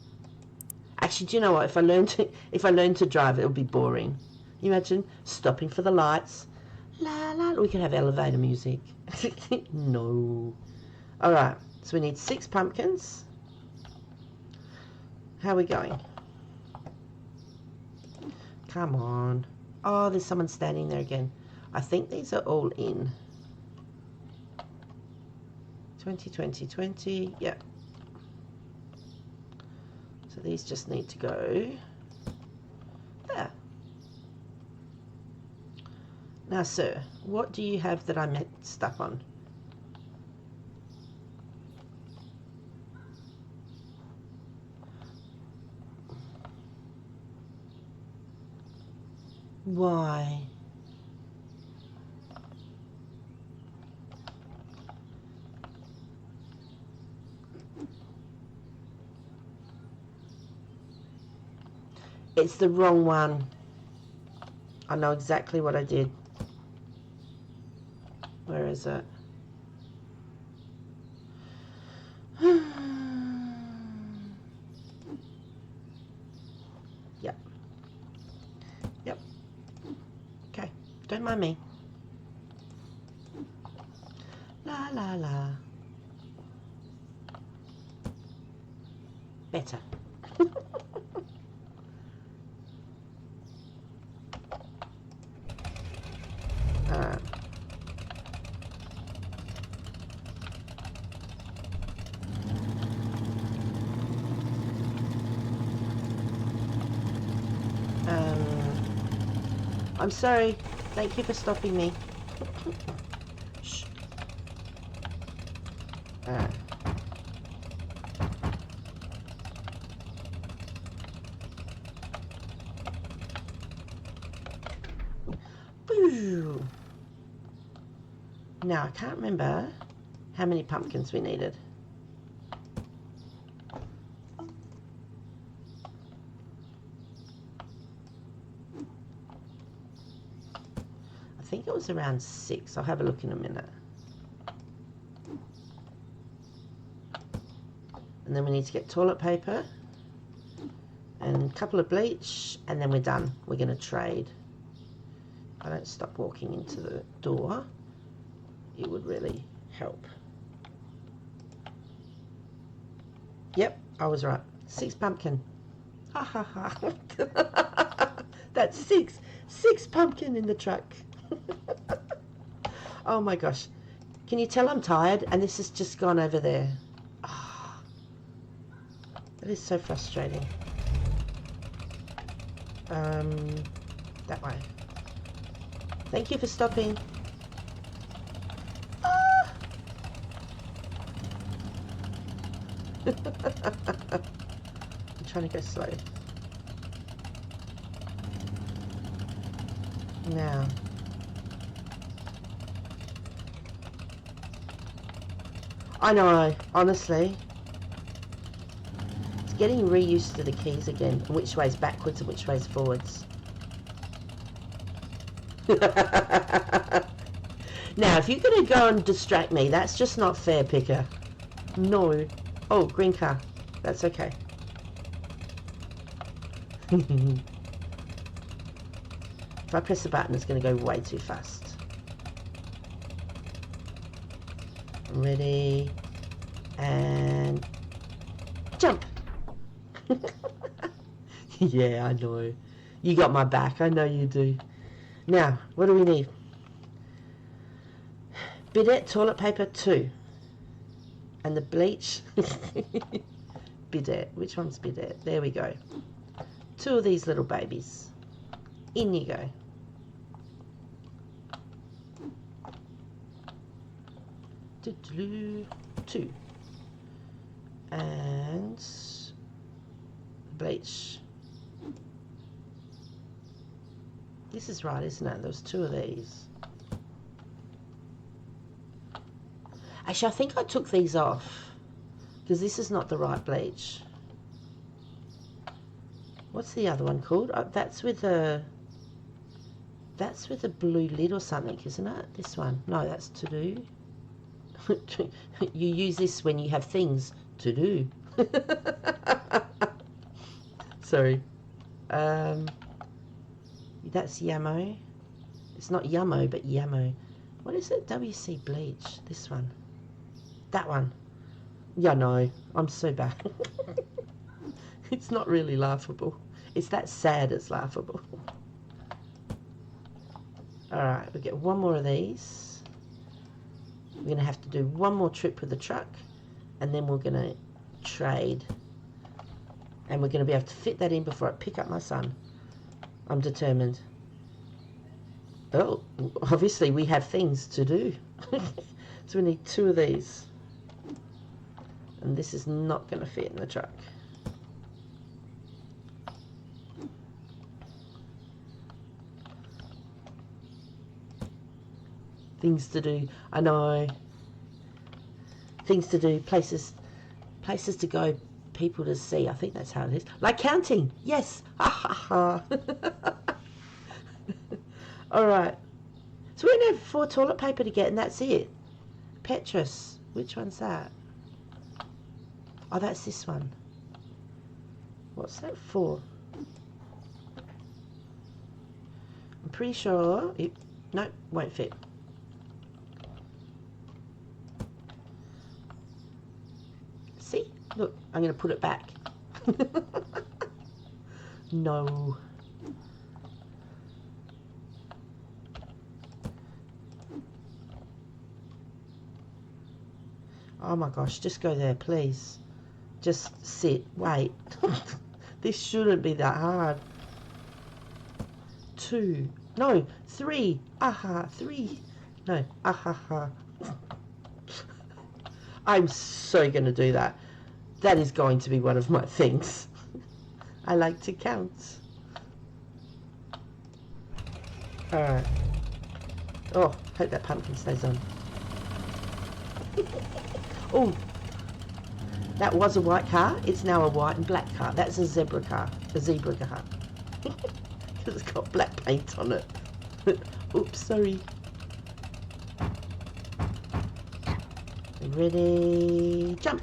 Actually, do you know what? If I learn to drive, it'll be boring. You imagine stopping for the lights. La la. We can have elevator music. No. Alright. So we need 6 pumpkins. How are we going? Come on. Oh, there's someone standing there again. I think these are all in. 20. Yep. So these just need to go there. Now, sir, what do you have that I messed up on? Why? It's the wrong one. I know exactly what I did. Where is it? Yep. Yep. Okay. Don't mind me. La la la. Better. I'm sorry. Thank you for stopping me. Shh. Now, I can't remember how many pumpkins we needed. I think it was around 6. I'll have a look in a minute. And then we need to get toilet paper and a couple of bleach, and then we're done. We're going to trade. I don't stop walking into the door. it would really help. Yep, I was right. 6 pumpkin. Ha ha ha. That's 6 pumpkin in the truck. Oh my gosh. Can you tell I'm tired? And this has just gone over there. Oh, that is so frustrating. That way. Thank you for stopping. Ah. I'm trying to go slow. Now. I know, honestly. It's getting reused to the keys again. Which way's backwards and which way's forwards. Now, if you're going to go and distract me, that's just not fair, Picker. No. Oh, green car. That's okay. If I press the button, it's going to go way too fast. Ready. And jump. Yeah, I know. You got my back. I know you do. Now, what do we need? Bidet toilet paper 2. And the bleach. Bidet. Which one's bidet? There we go. 2 of these little babies. In you go. Two. And bleach. This is right, isn't it? There's 2 of these. Actually, I think I took these off because this is not the right bleach. What's the other one called? That's with a blue lid or something, isn't it? This one. No, that's to do. You use this when you have things to do. Sorry. That's Yamo. It's not Yummo, but Yamo. What is it? WC bleach. This one. That one. Yeah, no. I'm so bad. It's not really laughable. It's that sad it's laughable. Alright, we'll get 1 more of these. We're going to have to do 1 more trip with the truck. And then we're going to trade. And we're going to be able to fit that in before I pick up my son. I'm determined. Oh, obviously we have things to do. So we need 2 of these. And this is not going to fit in the truck. Things to do. I know. Things to do. Places to go. People to see. I think that's how it is. Like counting. Yes. Ha ha ha. All right. So we only have 4 toilet paper to get, and that's it. Petrus. Which one's that? Oh, that's this one. What's that for? I'm pretty sure it... Nope, won't fit. See? Look, I'm going to put it back. No. Oh my gosh, just go there, please. Just sit, wait. This shouldn't be that hard. 2, no, 3, aha, 3, no, aha. I'm so going to do that. That is going to be one of my things. I like to count. Alright. Oh, hope that pumpkin stays on. Oh, that was a white car. It's now a white and black car. That's a zebra car. A zebra car. Because it's got black paint on it. Oops, sorry. Ready, jump.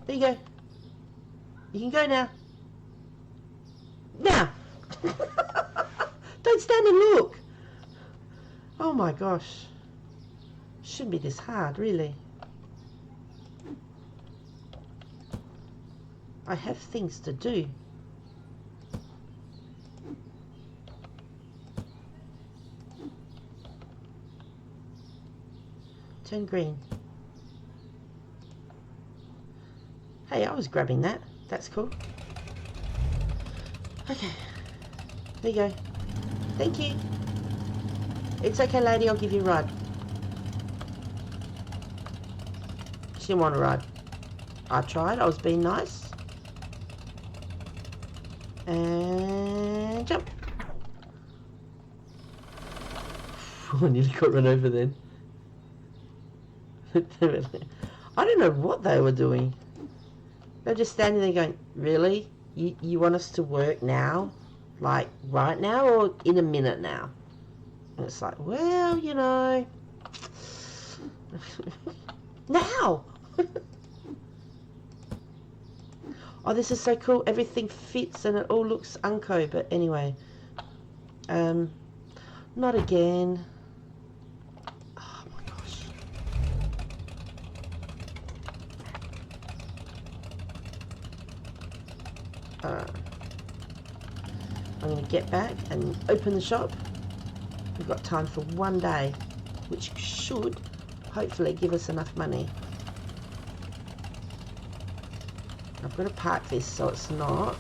There you go. You can go now. Now. Don't stand and look. Oh my gosh. Shouldn't be this hard, really. I have things to do. Turn green. Hey, I was grabbing that. That's cool. Okay. There you go. Thank you. It's okay, lady. I'll give you a ride. She didn't want a ride. I tried. I was being nice. And jump. I nearly got run over then. I don't know what they were doing. They're just standing there going, really? You want us to work now? Like, right now or in a minute now? And it's like, well, you know. Now! Oh, this is so cool. Everything fits and it all looks unco. But anyway. Not again. Oh my gosh. I'm going to get back and open the shop. We've got time for one day, which should hopefully give us enough money. I've got to park this so it's not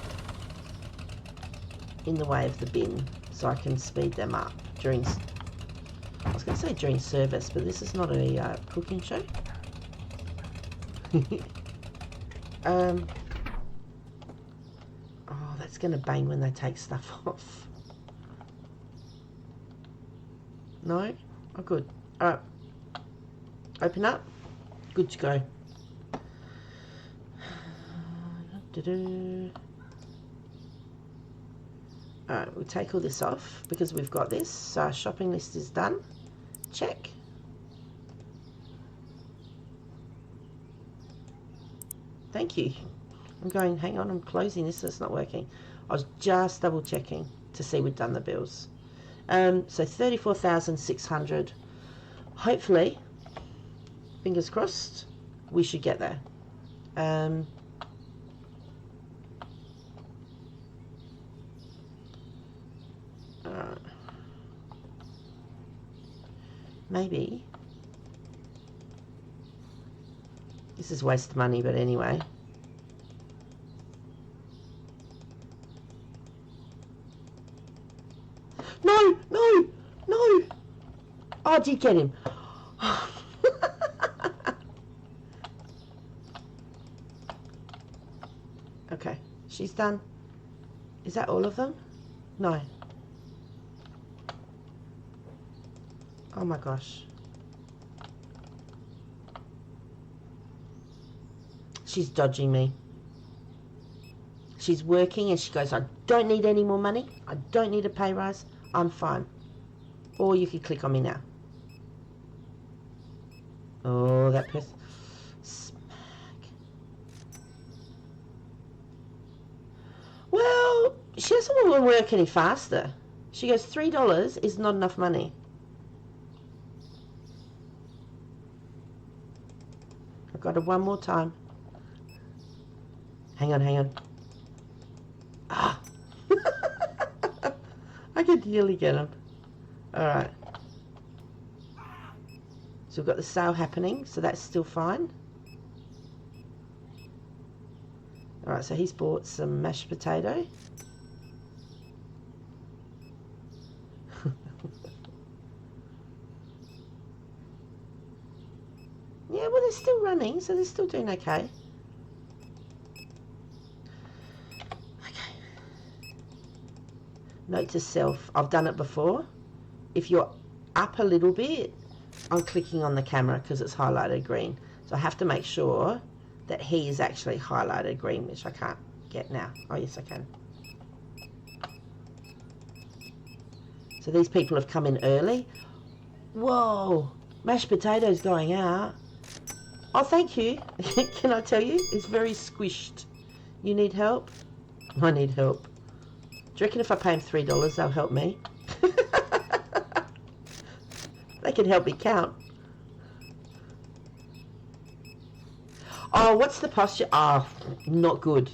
in the way of the bin, so I can speed them up during, I was going to say during service, but this is not a cooking show. Oh, that's going to bang when they take stuff off. No? Oh, good. Alright. Open up. Good to go. Alright, we'll take all this off because we've got this. So our shopping list is done. Check. Thank you. I'm going, hang on, I'm closing this so it's not working. I was just double checking to see we'd done the bills. So 34,600. Hopefully, fingers crossed, we should get there. Maybe. This is waste of money, but anyway. No, no, no. Oh, I did get him. Okay, she's done. Is that all of them? No. Oh my gosh. She's dodging me. She's working and she goes, I don't need any more money. I don't need a pay rise. I'm fine. Or you could click on me now. Oh, that person. Smack. Well, she doesn't want to work any faster. She goes, $3 is not enough money. I've got it one more time. Hang on, hang on. Ah. I could nearly get him. Alright. So we've got the sale happening, so that's still fine. Alright, so he's bought some mashed potato. Yeah, well, they're still running, so they're still doing okay. Note to self, I've done it before. If you're up a little bit, I'm clicking on the camera because it's highlighted green. So I have to make sure that he is actually highlighted green, which I can't get now. Oh, yes, I can. So these people have come in early. Whoa, mashed potatoes going out. Oh, thank you. Can I tell you? It's very squished. You need help? I need help. Do you reckon if I pay him $3, they'll help me? They can help me count. Oh, what's the posture? Ah, not good.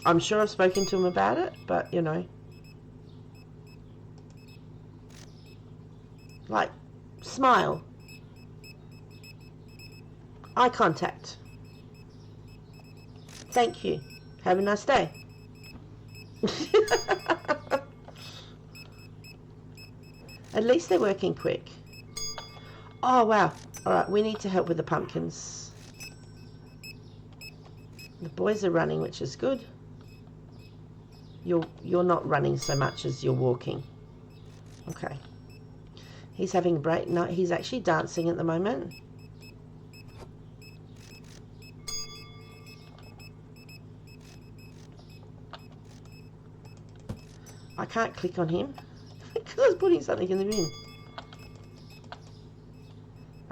I'm sure I've spoken to him about it, but you know. Like, smile. Eye contact. Thank you. Have a nice day. At least they're working quick. Oh, wow. All right, we need to help with the pumpkins. The boys are running, which is good. You're not running so much as you're walking. Okay. He's having a break. No, he's actually dancing at the moment. I can't click on him because I was putting something in the bin.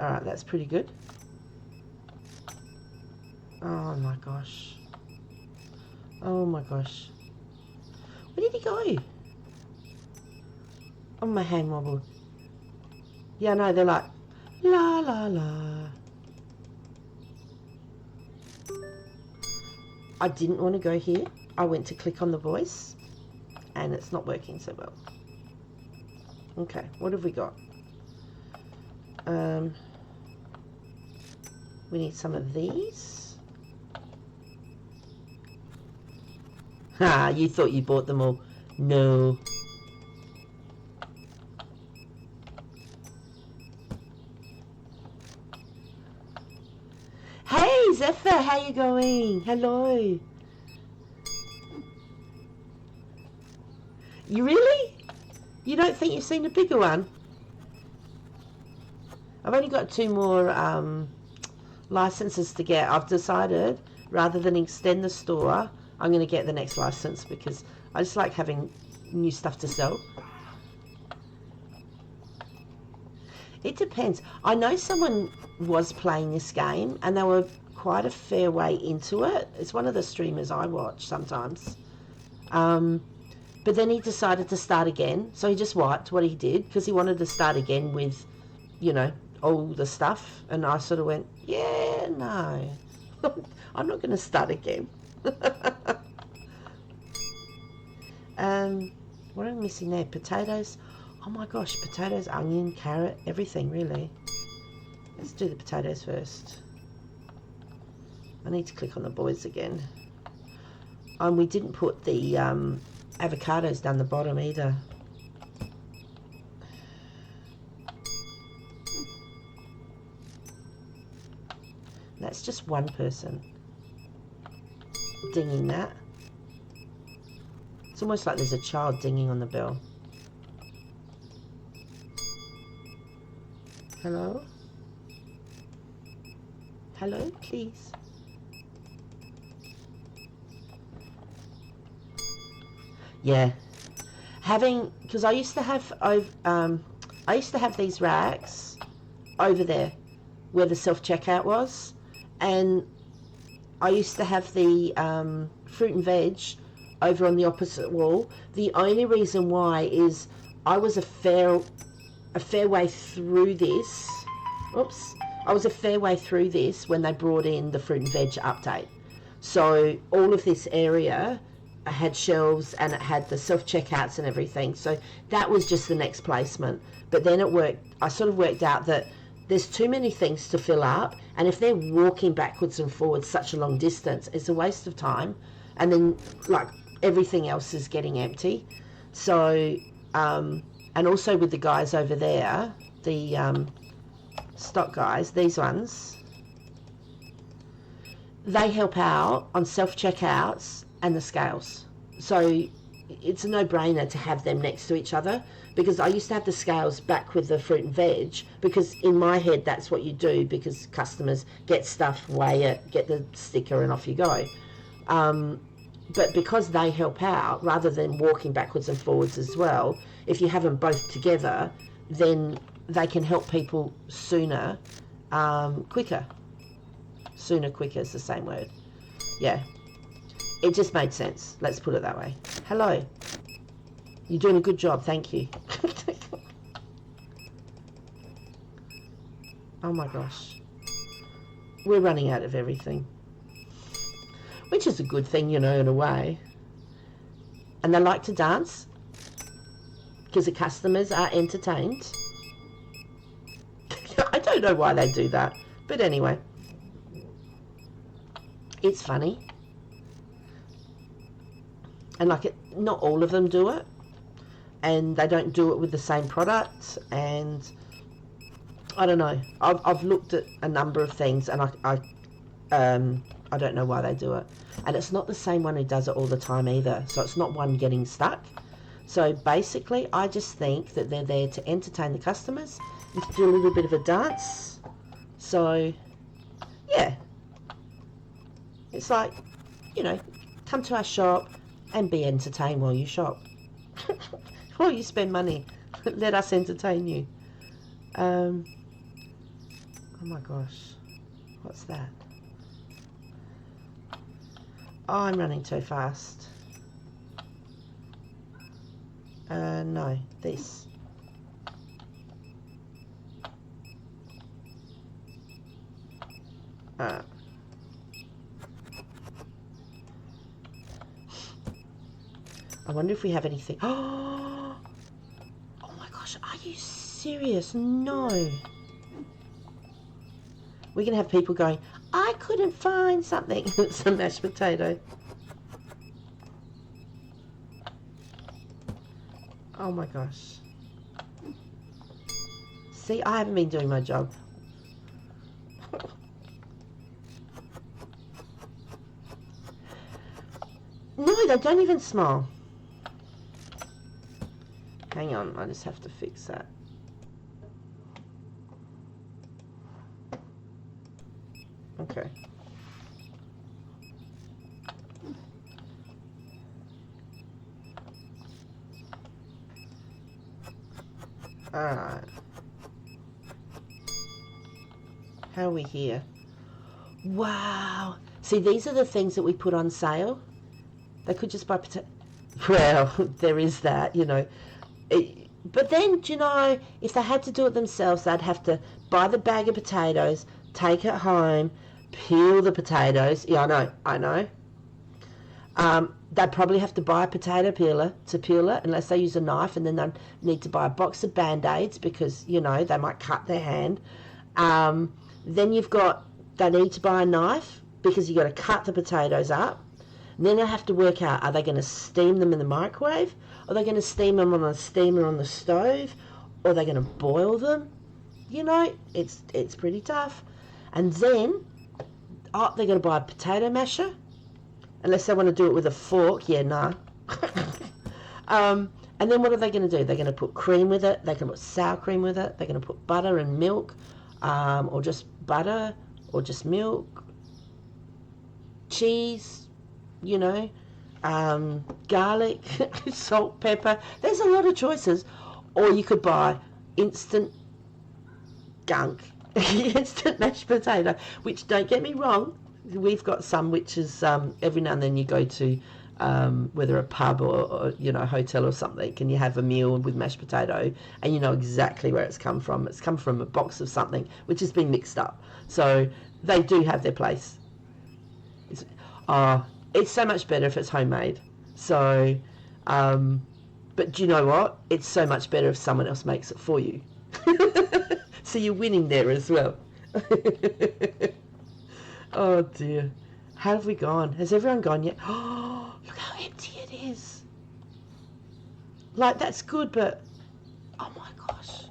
Alright, that's pretty good. Oh my gosh. Oh my gosh. Where did he go? Oh, my hand wobbled. Yeah, no, they're like, la la la. I didn't want to go here. I went to click on the voice and it's not working so well. Okay, what have we got? We need some of these. Ha, you thought you bought them all. No. Hey, Zephyr, how you going? Hello. You really? You don't think you've seen a bigger one? I've only got 2 more licenses to get. I've decided, rather than extend the store, I'm going to get the next license because I just like having new stuff to sell. It depends. I know someone was playing this game and they were quite a fair way into it. It's one of the streamers I watch sometimes. But then he decided to start again. So he just wiped what he did because he wanted to start again with, you know, all the stuff. And I sort of went, yeah, no. I'm not going to start again. What am I missing there? Potatoes. Oh my gosh, potatoes, onion, carrot, everything really. Let's do the potatoes first. I need to click on the boys again. We didn't put the avocados down the bottom either. That's just one person dinging that. It's almost like there's a child dinging on the bell. Hello? Hello, please. Yeah. Because I used to have these racks over there where the self-checkout was, and I used to have the fruit and veg over on the opposite wall. The only reason why is I was a fair way through this. Oops. I was a fair way through this when they brought in the fruit and veg update. So all of this area had shelves and it had the self-checkouts and everything. So that was just the next placement. But then it worked. I sort of worked out that there's too many things to fill up, and if they're walking backwards and forwards such a long distance, it's a waste of time. And then like everything else is getting empty. So and also with the guys over there, the stock guys, these ones, they help out on self-checkouts and the scales. So it's a no-brainer to have them next to each other, because I used to have the scales back with the fruit and veg, because in my head that's what you do, because customers get stuff, weigh it, get the sticker, and off you go. But because they help out, rather than walking backwards and forwards as well, if you have them both together, then they can help people sooner, quicker. Sooner, quicker is the same word. Yeah. It just made sense. Let's put it that way. Hello. You're doing a good job. Thank you. Oh my gosh. we're running out of everything, which is a good thing, in a way. And they like to dance because the customers are entertained. I don't know why they do that, but anyway, it's funny. And not all of them do it, and they don't do it with the same product. And I don't know. I've looked at a number of things, and I don't know why they do it. And it's not the same one who does it all the time either. So it's not one getting stuck. So basically, I just think that they're there to entertain the customers and to do a little bit of a dance. So, yeah. It's like, come to our shop and be entertained while you shop. While you spend money. Let us entertain you. Oh my gosh. What's that? Oh, I'm running too fast. No, this. I wonder if we have anything. Oh my gosh, are you serious? No. We're going to have people going, I couldn't find something. Some mashed potato. Oh my gosh. See, I haven't been doing my job. No, they don't even smile. Hang on, I just have to fix that. Okay. Alright. How are we here? Wow. See, these are the things that we put on sale. They could just buy potato. Well, there is that, but then, if they had to do it themselves, they'd have to buy the bag of potatoes, take it home, peel the potatoes. Yeah, I know. They'd probably have to buy a potato peeler to peel it, unless they use a knife, and then they'd need to buy a box of Band-Aids because, they might cut their hand. Then they need to buy a knife because you've got to cut the potatoes up. And then they have to work out, are they going to steam them in the microwave? Are they going to steam them on a steamer on the stove? Or are they going to boil them? It's pretty tough. And then, they're going to buy a potato masher. Unless they want to do it with a fork. Yeah, nah. And then what are they going to do? They're going to put cream with it. They can put sour cream with it. They're going to put butter and milk. Or just butter. Or just milk. Cheese. Garlic, salt, pepper. There's a lot of choices. Or you could buy instant gunk, instant mashed potato, which, don't get me wrong, we've got some which is every now and then you go to whether a pub or a hotel or something, and you have a meal with mashed potato and you know exactly where it's come from. It's come from a box of something which has been mixed up. So they do have their place. It's so much better if it's homemade. So, but do you know what? It's so much better if someone else makes it for you. So you're winning there as well. Oh dear. How have we gone? Has everyone gone yet? Oh, look how empty it is. That's good, but oh my gosh.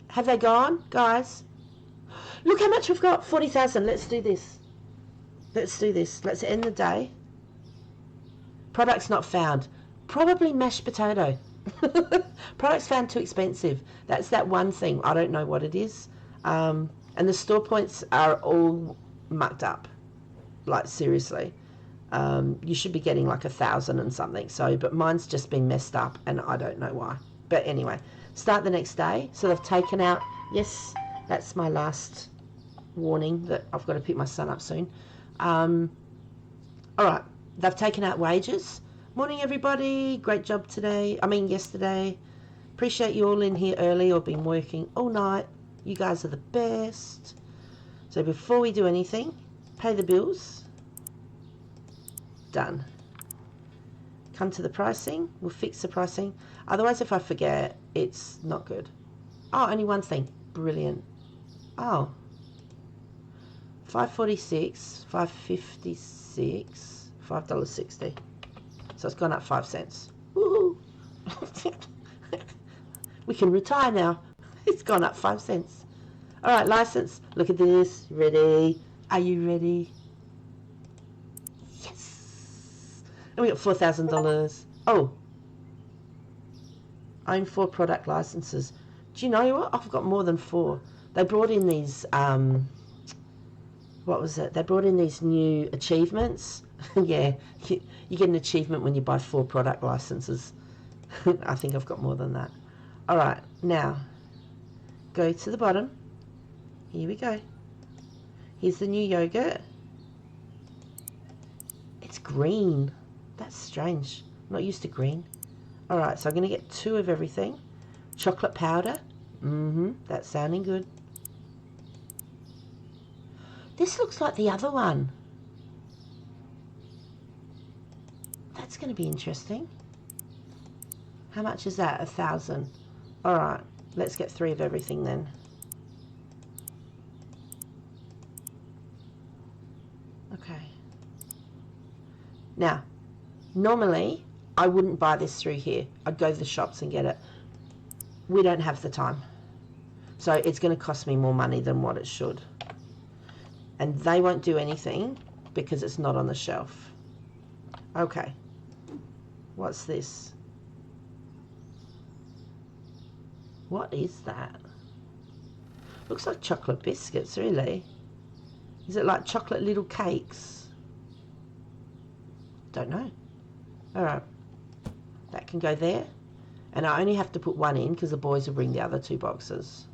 Have they gone, guys? Look how much we've got. 40,000. Let's do this. Let's end the day. Products not found. Probably mashed potato. Products found too expensive. That's that one thing. I don't know what it is. And the store points are all mucked up. Seriously. You should be getting 1,000 and something. But mine's just been messed up and I don't know why. But anyway, start the next day. So they've taken out, yes, that's my last warning that I've got to pick my son up soon. All right, they've taken out wages. Morning, everybody. Great job yesterday. Appreciate you all in here early or been working all night. You guys are the best. So before we do anything, pay the bills. Done. Come to the pricing. We'll fix the pricing. Otherwise, if I forget, it's not good. Oh, only one thing. Brilliant. Oh. $5.46, $5.56, $5.60. So it's gone up 5 cents. Woohoo! We can retire now. It's gone up 5 cents. All right, license. Look at this. Ready? Are you ready? Yes. And we got $4,000. Oh. Own 4 product licenses. Do you know what? I've got more than 4. They brought in these, what was it? They brought in these new achievements. Yeah, you get an achievement when you buy 4 product licenses. I think I've got more than that. All right, now go to the bottom. Here we go. Here's the new yogurt. It's green. That's strange. I'm not used to green. All right, so I'm going to get 2 of everything. Chocolate powder. That's sounding good. This looks like the other one. That's going to be interesting. How much is that? 1,000. All right, let's get 3 of everything then. Okay. Now, normally I wouldn't buy this through here. I'd go to the shops and get it. We don't have the time. So it's going to cost me more money than what it should. And they won't do anything because it's not on the shelf. Okay. What's this? What is that? Looks like chocolate biscuits, really. Is it like chocolate little cakes? Don't know. All right. That can go there. And I only have to put 1 in because the boys will bring the other 2 boxes.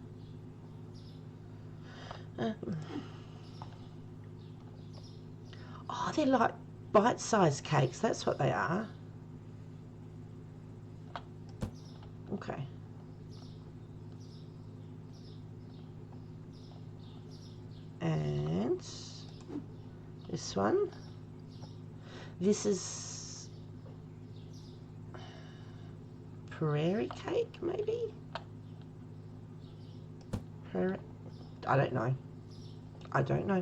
Oh, they're like bite-sized cakes. That's what they are. Okay. And this one. This is prairie cake, maybe? I don't know. I don't know.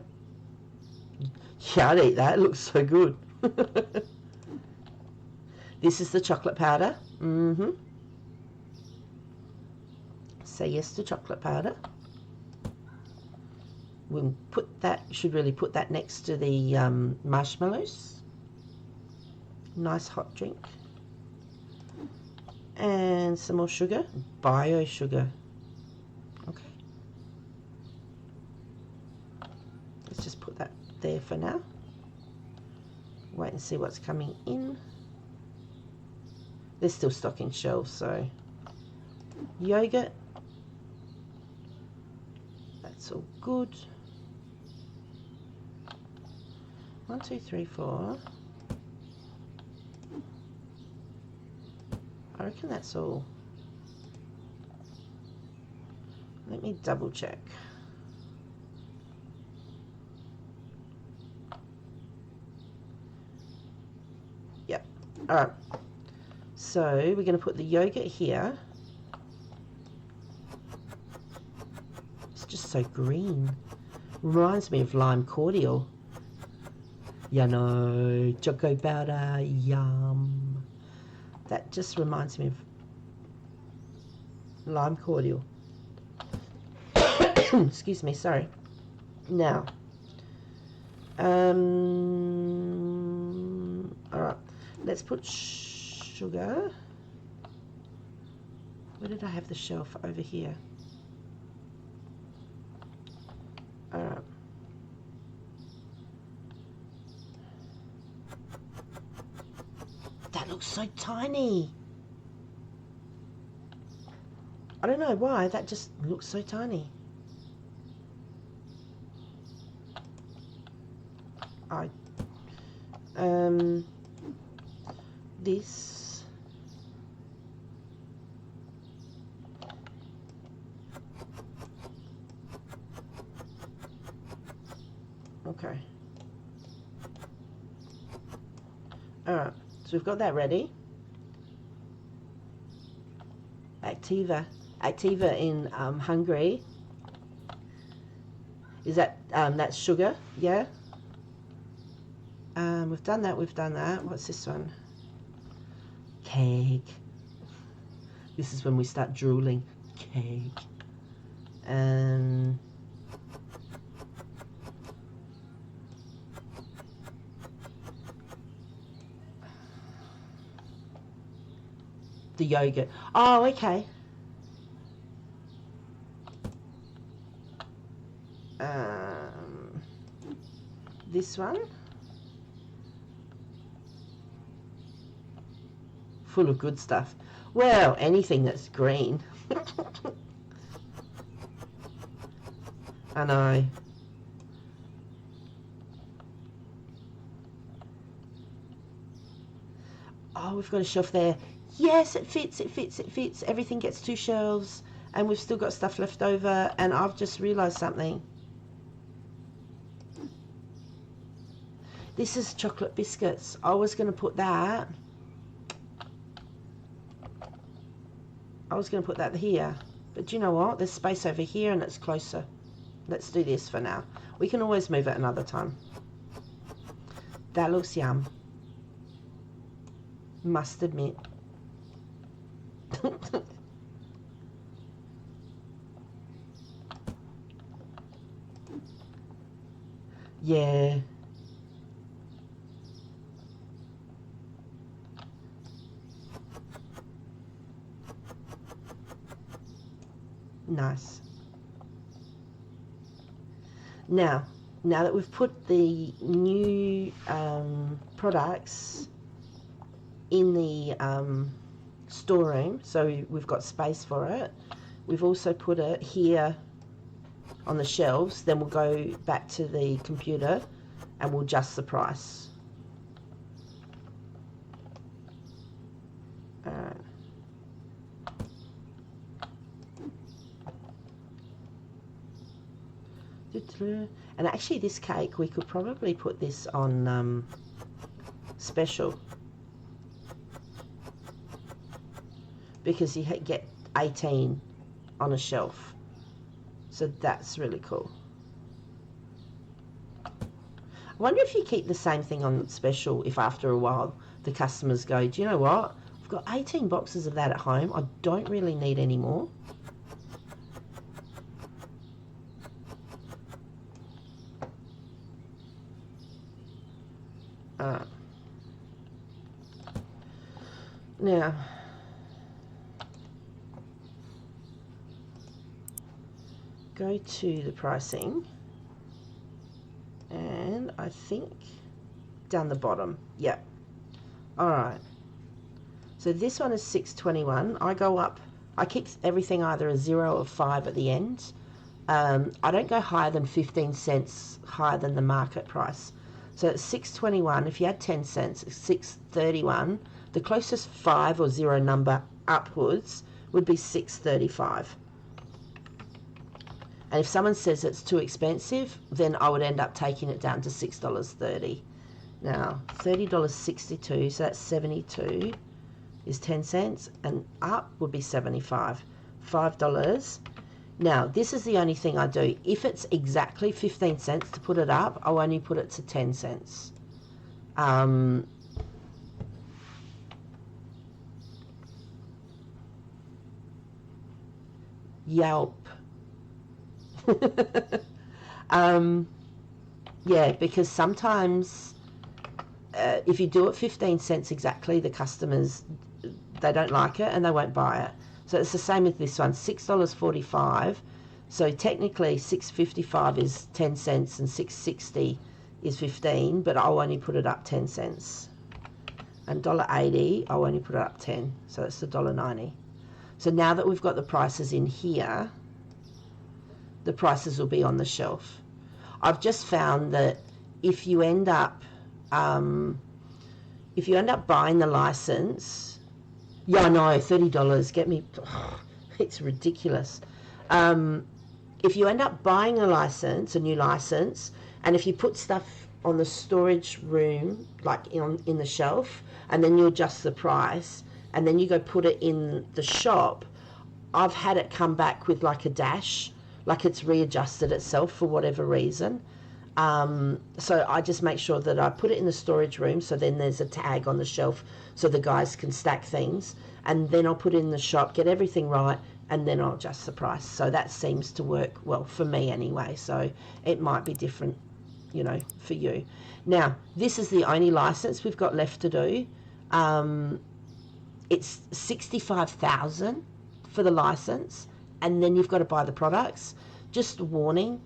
Yeah, I'd eat that. It looks so good. This is the chocolate powder. Say yes to chocolate powder. We'll put that, should really put that next to the marshmallows. Nice hot drink. And some more sugar. Bio sugar. Okay. Let's just put that there for now. Wait and see what's coming in. They're still stocking shelves, so yogurt. That's all good. 1, 2, 3, 4. I reckon that's all. Let me double check. Yep. All right. So we're going to put the yogurt here. It's just so green. Reminds me of lime cordial. You know, choco powder, yum. That just reminds me of lime cordial. Excuse me, sorry. Now, all right, let's put sugar. Where did I have the shelf? Over here. All right. That looks so tiny. I don't know why, that just looks so tiny. This Okay. Alright, so we've got that ready. Activa in Hungary. Is that, that's sugar, yeah? We've done that. What's this one? Cake. This is when we start drooling. Cake. The yogurt. Oh, okay. This one. Full of good stuff. Well, anything that's green. I know. Oh, we've got a shelf there. Yes, it fits. Everything gets 2 shelves, and we've still got stuff left over, and I've just realised something. This is chocolate biscuits. I was going to put that. Here. But do you know what? There's space over here, and it's closer. Let's do this for now. We can always move it another time. That looks yum. Must admit. Yeah. Nice. Now that we've put the new products in the storeroom, so we've got space for it, we've also put it here on the shelves. Then we'll go back to the computer and we'll adjust the price. Alright. And actually this cake, we could probably put this on special, because you get 18 on a shelf, so that's really cool. I wonder if you keep the same thing on special, if after a while the customers go, do you know what, I've got 18 boxes of that at home, I don't really need any more. Now, go to the pricing, and I think down the bottom, yep. Alright, so this one is $6.21. I go up, I keep everything either a 0 or 5 at the end. I don't go higher than 15 cents higher than the market price. So it's $6.21. If you had 10 cents, it's $6.31. The closest 5 or 0 number upwards would be $6.35. And if someone says it's too expensive, then I would end up taking it down to $6.30. Now, $30.62, so that's 72 is 10 cents, and up would be 75. $5. Now, this is the only thing I do. If it's exactly 15 cents to put it up, I'll only put it to 10 cents. Yelp. Yeah, because sometimes if you do it 15 cents exactly, the customers, they don't like it and they won't buy it. So it's the same with this one, $6.45. So technically $6.55 is 10 cents and $6.60 is 15, but I'll only put it up 10 cents. And $1.80, I'll only put it up 10, so that's $1.90. So now that we've got the prices in here, the prices will be on the shelf. I've just found that if you end up buying the license, yeah, I know, $30, get me, it's ridiculous. If you end up buying a new license, And if you put stuff on the storage room, like in the shelf, and then you adjust the price, and then you go put it in the shop, I've had it come back with like a dash, like it's readjusted itself for whatever reason. So I just make sure that I put it in the storage room, so then there's a tag on the shelf so the guys can stack things, and then I'll put it in the shop, get everything right, and then I'll adjust the price. So that seems to work well for me anyway, so it might be different, you know, for you. Now, this is the only license we've got left to do. It's $65,000 for the license, and then you've got to buy the products. Just a warning,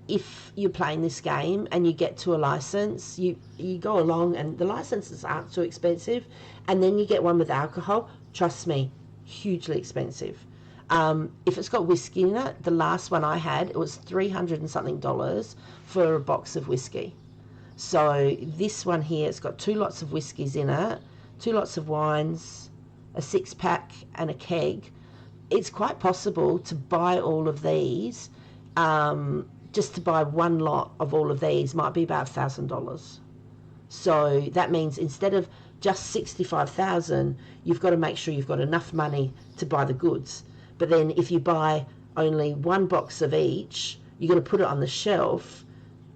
if you're playing this game and you get to a license, you go along and the licenses aren't too expensive, and then you get one with alcohol, trust me, hugely expensive. If it's got whiskey in it, the last one I had, it was $300 and something for a box of whiskey. So this one here, it's got 2 lots of whiskies in it, 2 lots of wines, a 6-pack and a keg. It's quite possible to buy all of these, just to buy one lot of all of these might be about $1,000. So that means instead of just 65,000, you've got to make sure you've got enough money to buy the goods. But then if you buy only 1 box of each, you're going to put it on the shelf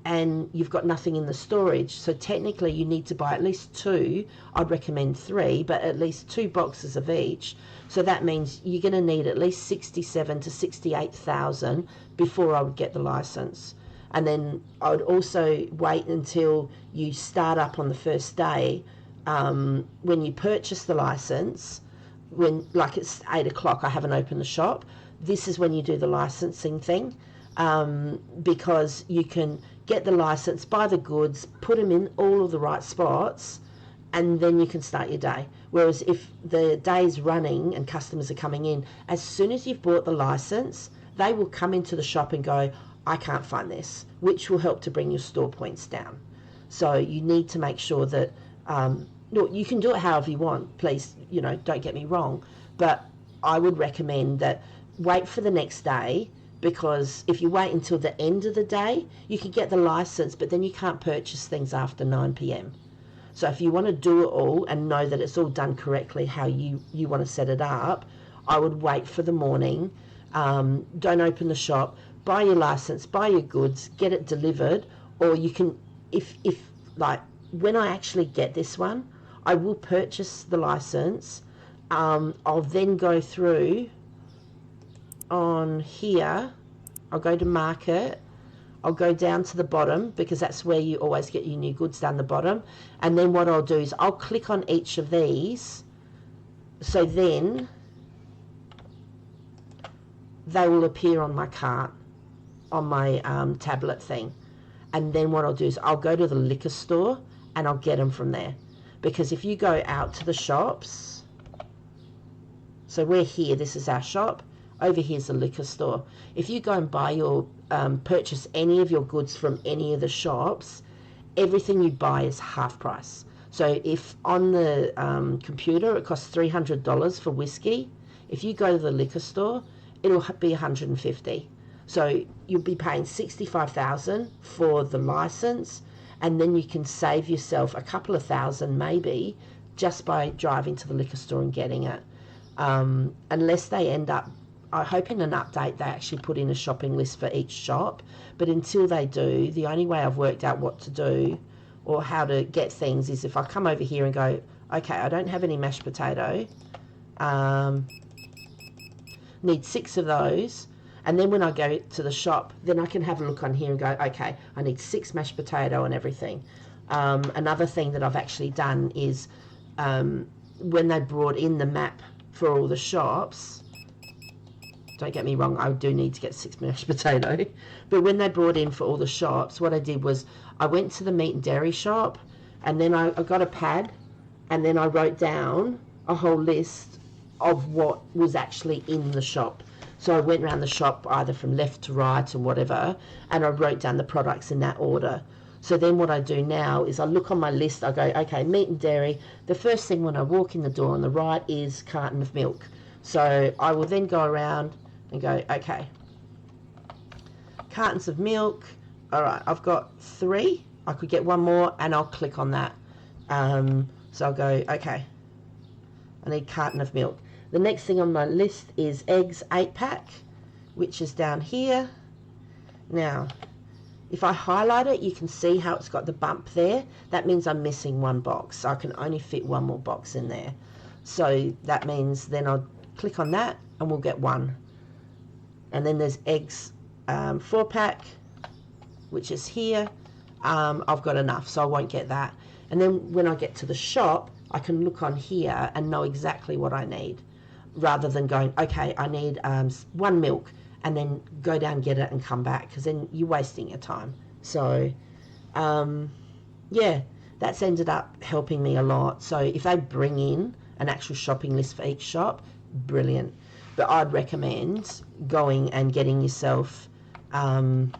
and you've got nothing in the storage. So technically you need to buy at least 2. I'd recommend 3, but at least 2 boxes of each. So that means you're going to need at least 67 to 68,000 before I would get the license. And then I would also wait until you start up on the first day. When you purchase the license, when like it's 8 o'clock, I haven't opened the shop. This is when you do the licensing thing, because you can get the license, buy the goods, put them in all of the right spots, and then you can start your day. Whereas if the day's running and customers are coming in, as soon as you've bought the license, they will come into the shop and go, I can't find this, which will help to bring your store points down. So you need to make sure that, you can do it however you want, please, don't get me wrong, but I would recommend that wait for the next day, because if you wait until the end of the day, you can get the license, but then you can't purchase things after 9 p.m. So if you want to do it all and know that it's all done correctly how you want to set it up, I would wait for the morning. Don't open the shop, buy your license, buy your goods, get it delivered, or you can, if like when I actually get this one, I will purchase the license. I'll then go through on here, I'll go to market, I'll go down to the bottom, because that's where you always get your new goods, down the bottom. And then what I'll do is I'll click on each of these, so then they will appear on my cart, on my tablet thing. And then what I'll do is I'll go to the liquor store and I'll get them from there. Because if you go out to the shops, so we're here, this is our shop, over here's the liquor store. If you go and buy your, purchase any of your goods from any of the shops, everything you buy is half price. So if on the computer it costs $300 for whiskey, if you go to the liquor store, it'll be $150. So you'll be paying $65,000 for the license, and then you can save yourself a couple of thousand maybe just by driving to the liquor store and getting it. Unless they end up, I hope in an update they actually put in a shopping list for each shop, but until they do, the only way I've worked out what to do or how to get things is if I come over here and go, okay, I don't have any mashed potato, need 6 of those, and then when I go to the shop, then I can have a look on here and go, okay, I need 6 mashed potato and everything. Another thing that I've actually done is when they brought in the map for all the shops, don't get me wrong, I do need to get 6 mashed potato, but when they brought in for all the shops, what I did was I went to the meat and dairy shop, and then I got a pad, and then I wrote down a whole list of what was actually in the shop. So I went around the shop either from left to right or whatever, and I wrote down the products in that order. So then what I do now is I look on my list, I go, okay, meat and dairy, the first thing when I walk in the door on the right is carton of milk. So I will then go around and go, okay, cartons of milk, All right, I've got 3. I could get one more, and I'll click on that. So I'll go, okay, I need a carton of milk. The next thing on my list is eggs, 8-pack, which is down here. Now, if I highlight it, you can see how it's got the bump there. That means I'm missing one box. So I can only fit one more box in there. So that means then I'll click on that and we'll get 1. And then there's eggs, 4-pack, which is here. I've got enough, so I won't get that. And then when I get to the shop, I can look on here and know exactly what I need, rather than going, okay, I need 1 milk, and then go down, get it, and come back, because then you're wasting your time. So, yeah, that's ended up helping me a lot. So if they bring in an actual shopping list for each shop, brilliant. But I'd recommend going and getting yourself the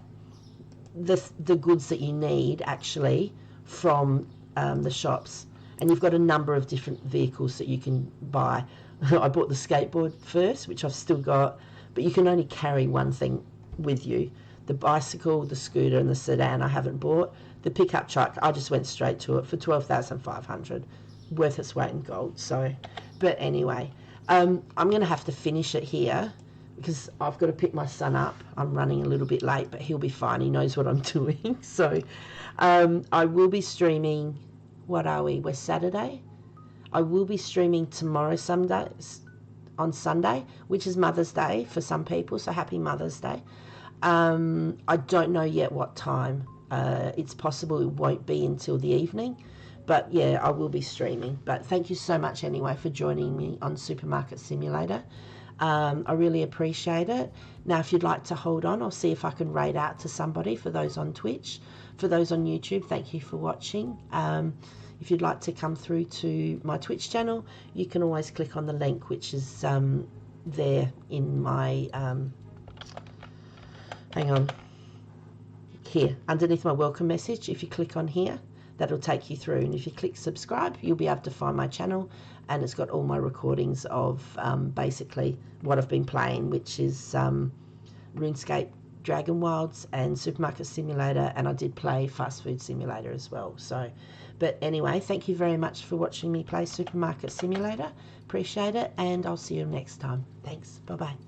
goods that you need actually from the shops. And you've got a number of different vehicles that you can buy. I bought the skateboard first, which I've still got, but you can only carry one thing with you. The bicycle, the scooter, and the sedan I haven't bought. The pickup truck, I just went straight to it for $12,500, worth its weight in gold. So, but anyway, I'm going to have to finish it here because I've got to pick my son up. I'm running a little bit late, but he'll be fine. He knows what I'm doing. So I will be streaming. What are we? We're Saturday. I will be streaming tomorrow, on Sunday, which is Mother's Day for some people. So happy Mother's Day. I don't know yet what time. It's possible it won't be until the evening. But yeah, I will be streaming. But thank you so much anyway for joining me on Supermarket Simulator. I really appreciate it. Now, if you'd like to hold on, I'll see if I can raid out to somebody for those on Twitch. For those on YouTube, thank you for watching. If you'd like to come through to my Twitch channel, you can always click on the link, which is there in my, hang on, here, underneath my welcome message. If you click on here, that'll take you through. And if you click subscribe, you'll be able to find my channel, and it's got all my recordings of basically what I've been playing, which is RuneScape, Dragon Wilds, and Supermarket Simulator, and I did play Fast Food Simulator as well. So, but anyway, thank you very much for watching me play Supermarket Simulator. Appreciate it, and I'll see you next time. Thanks. Bye-bye.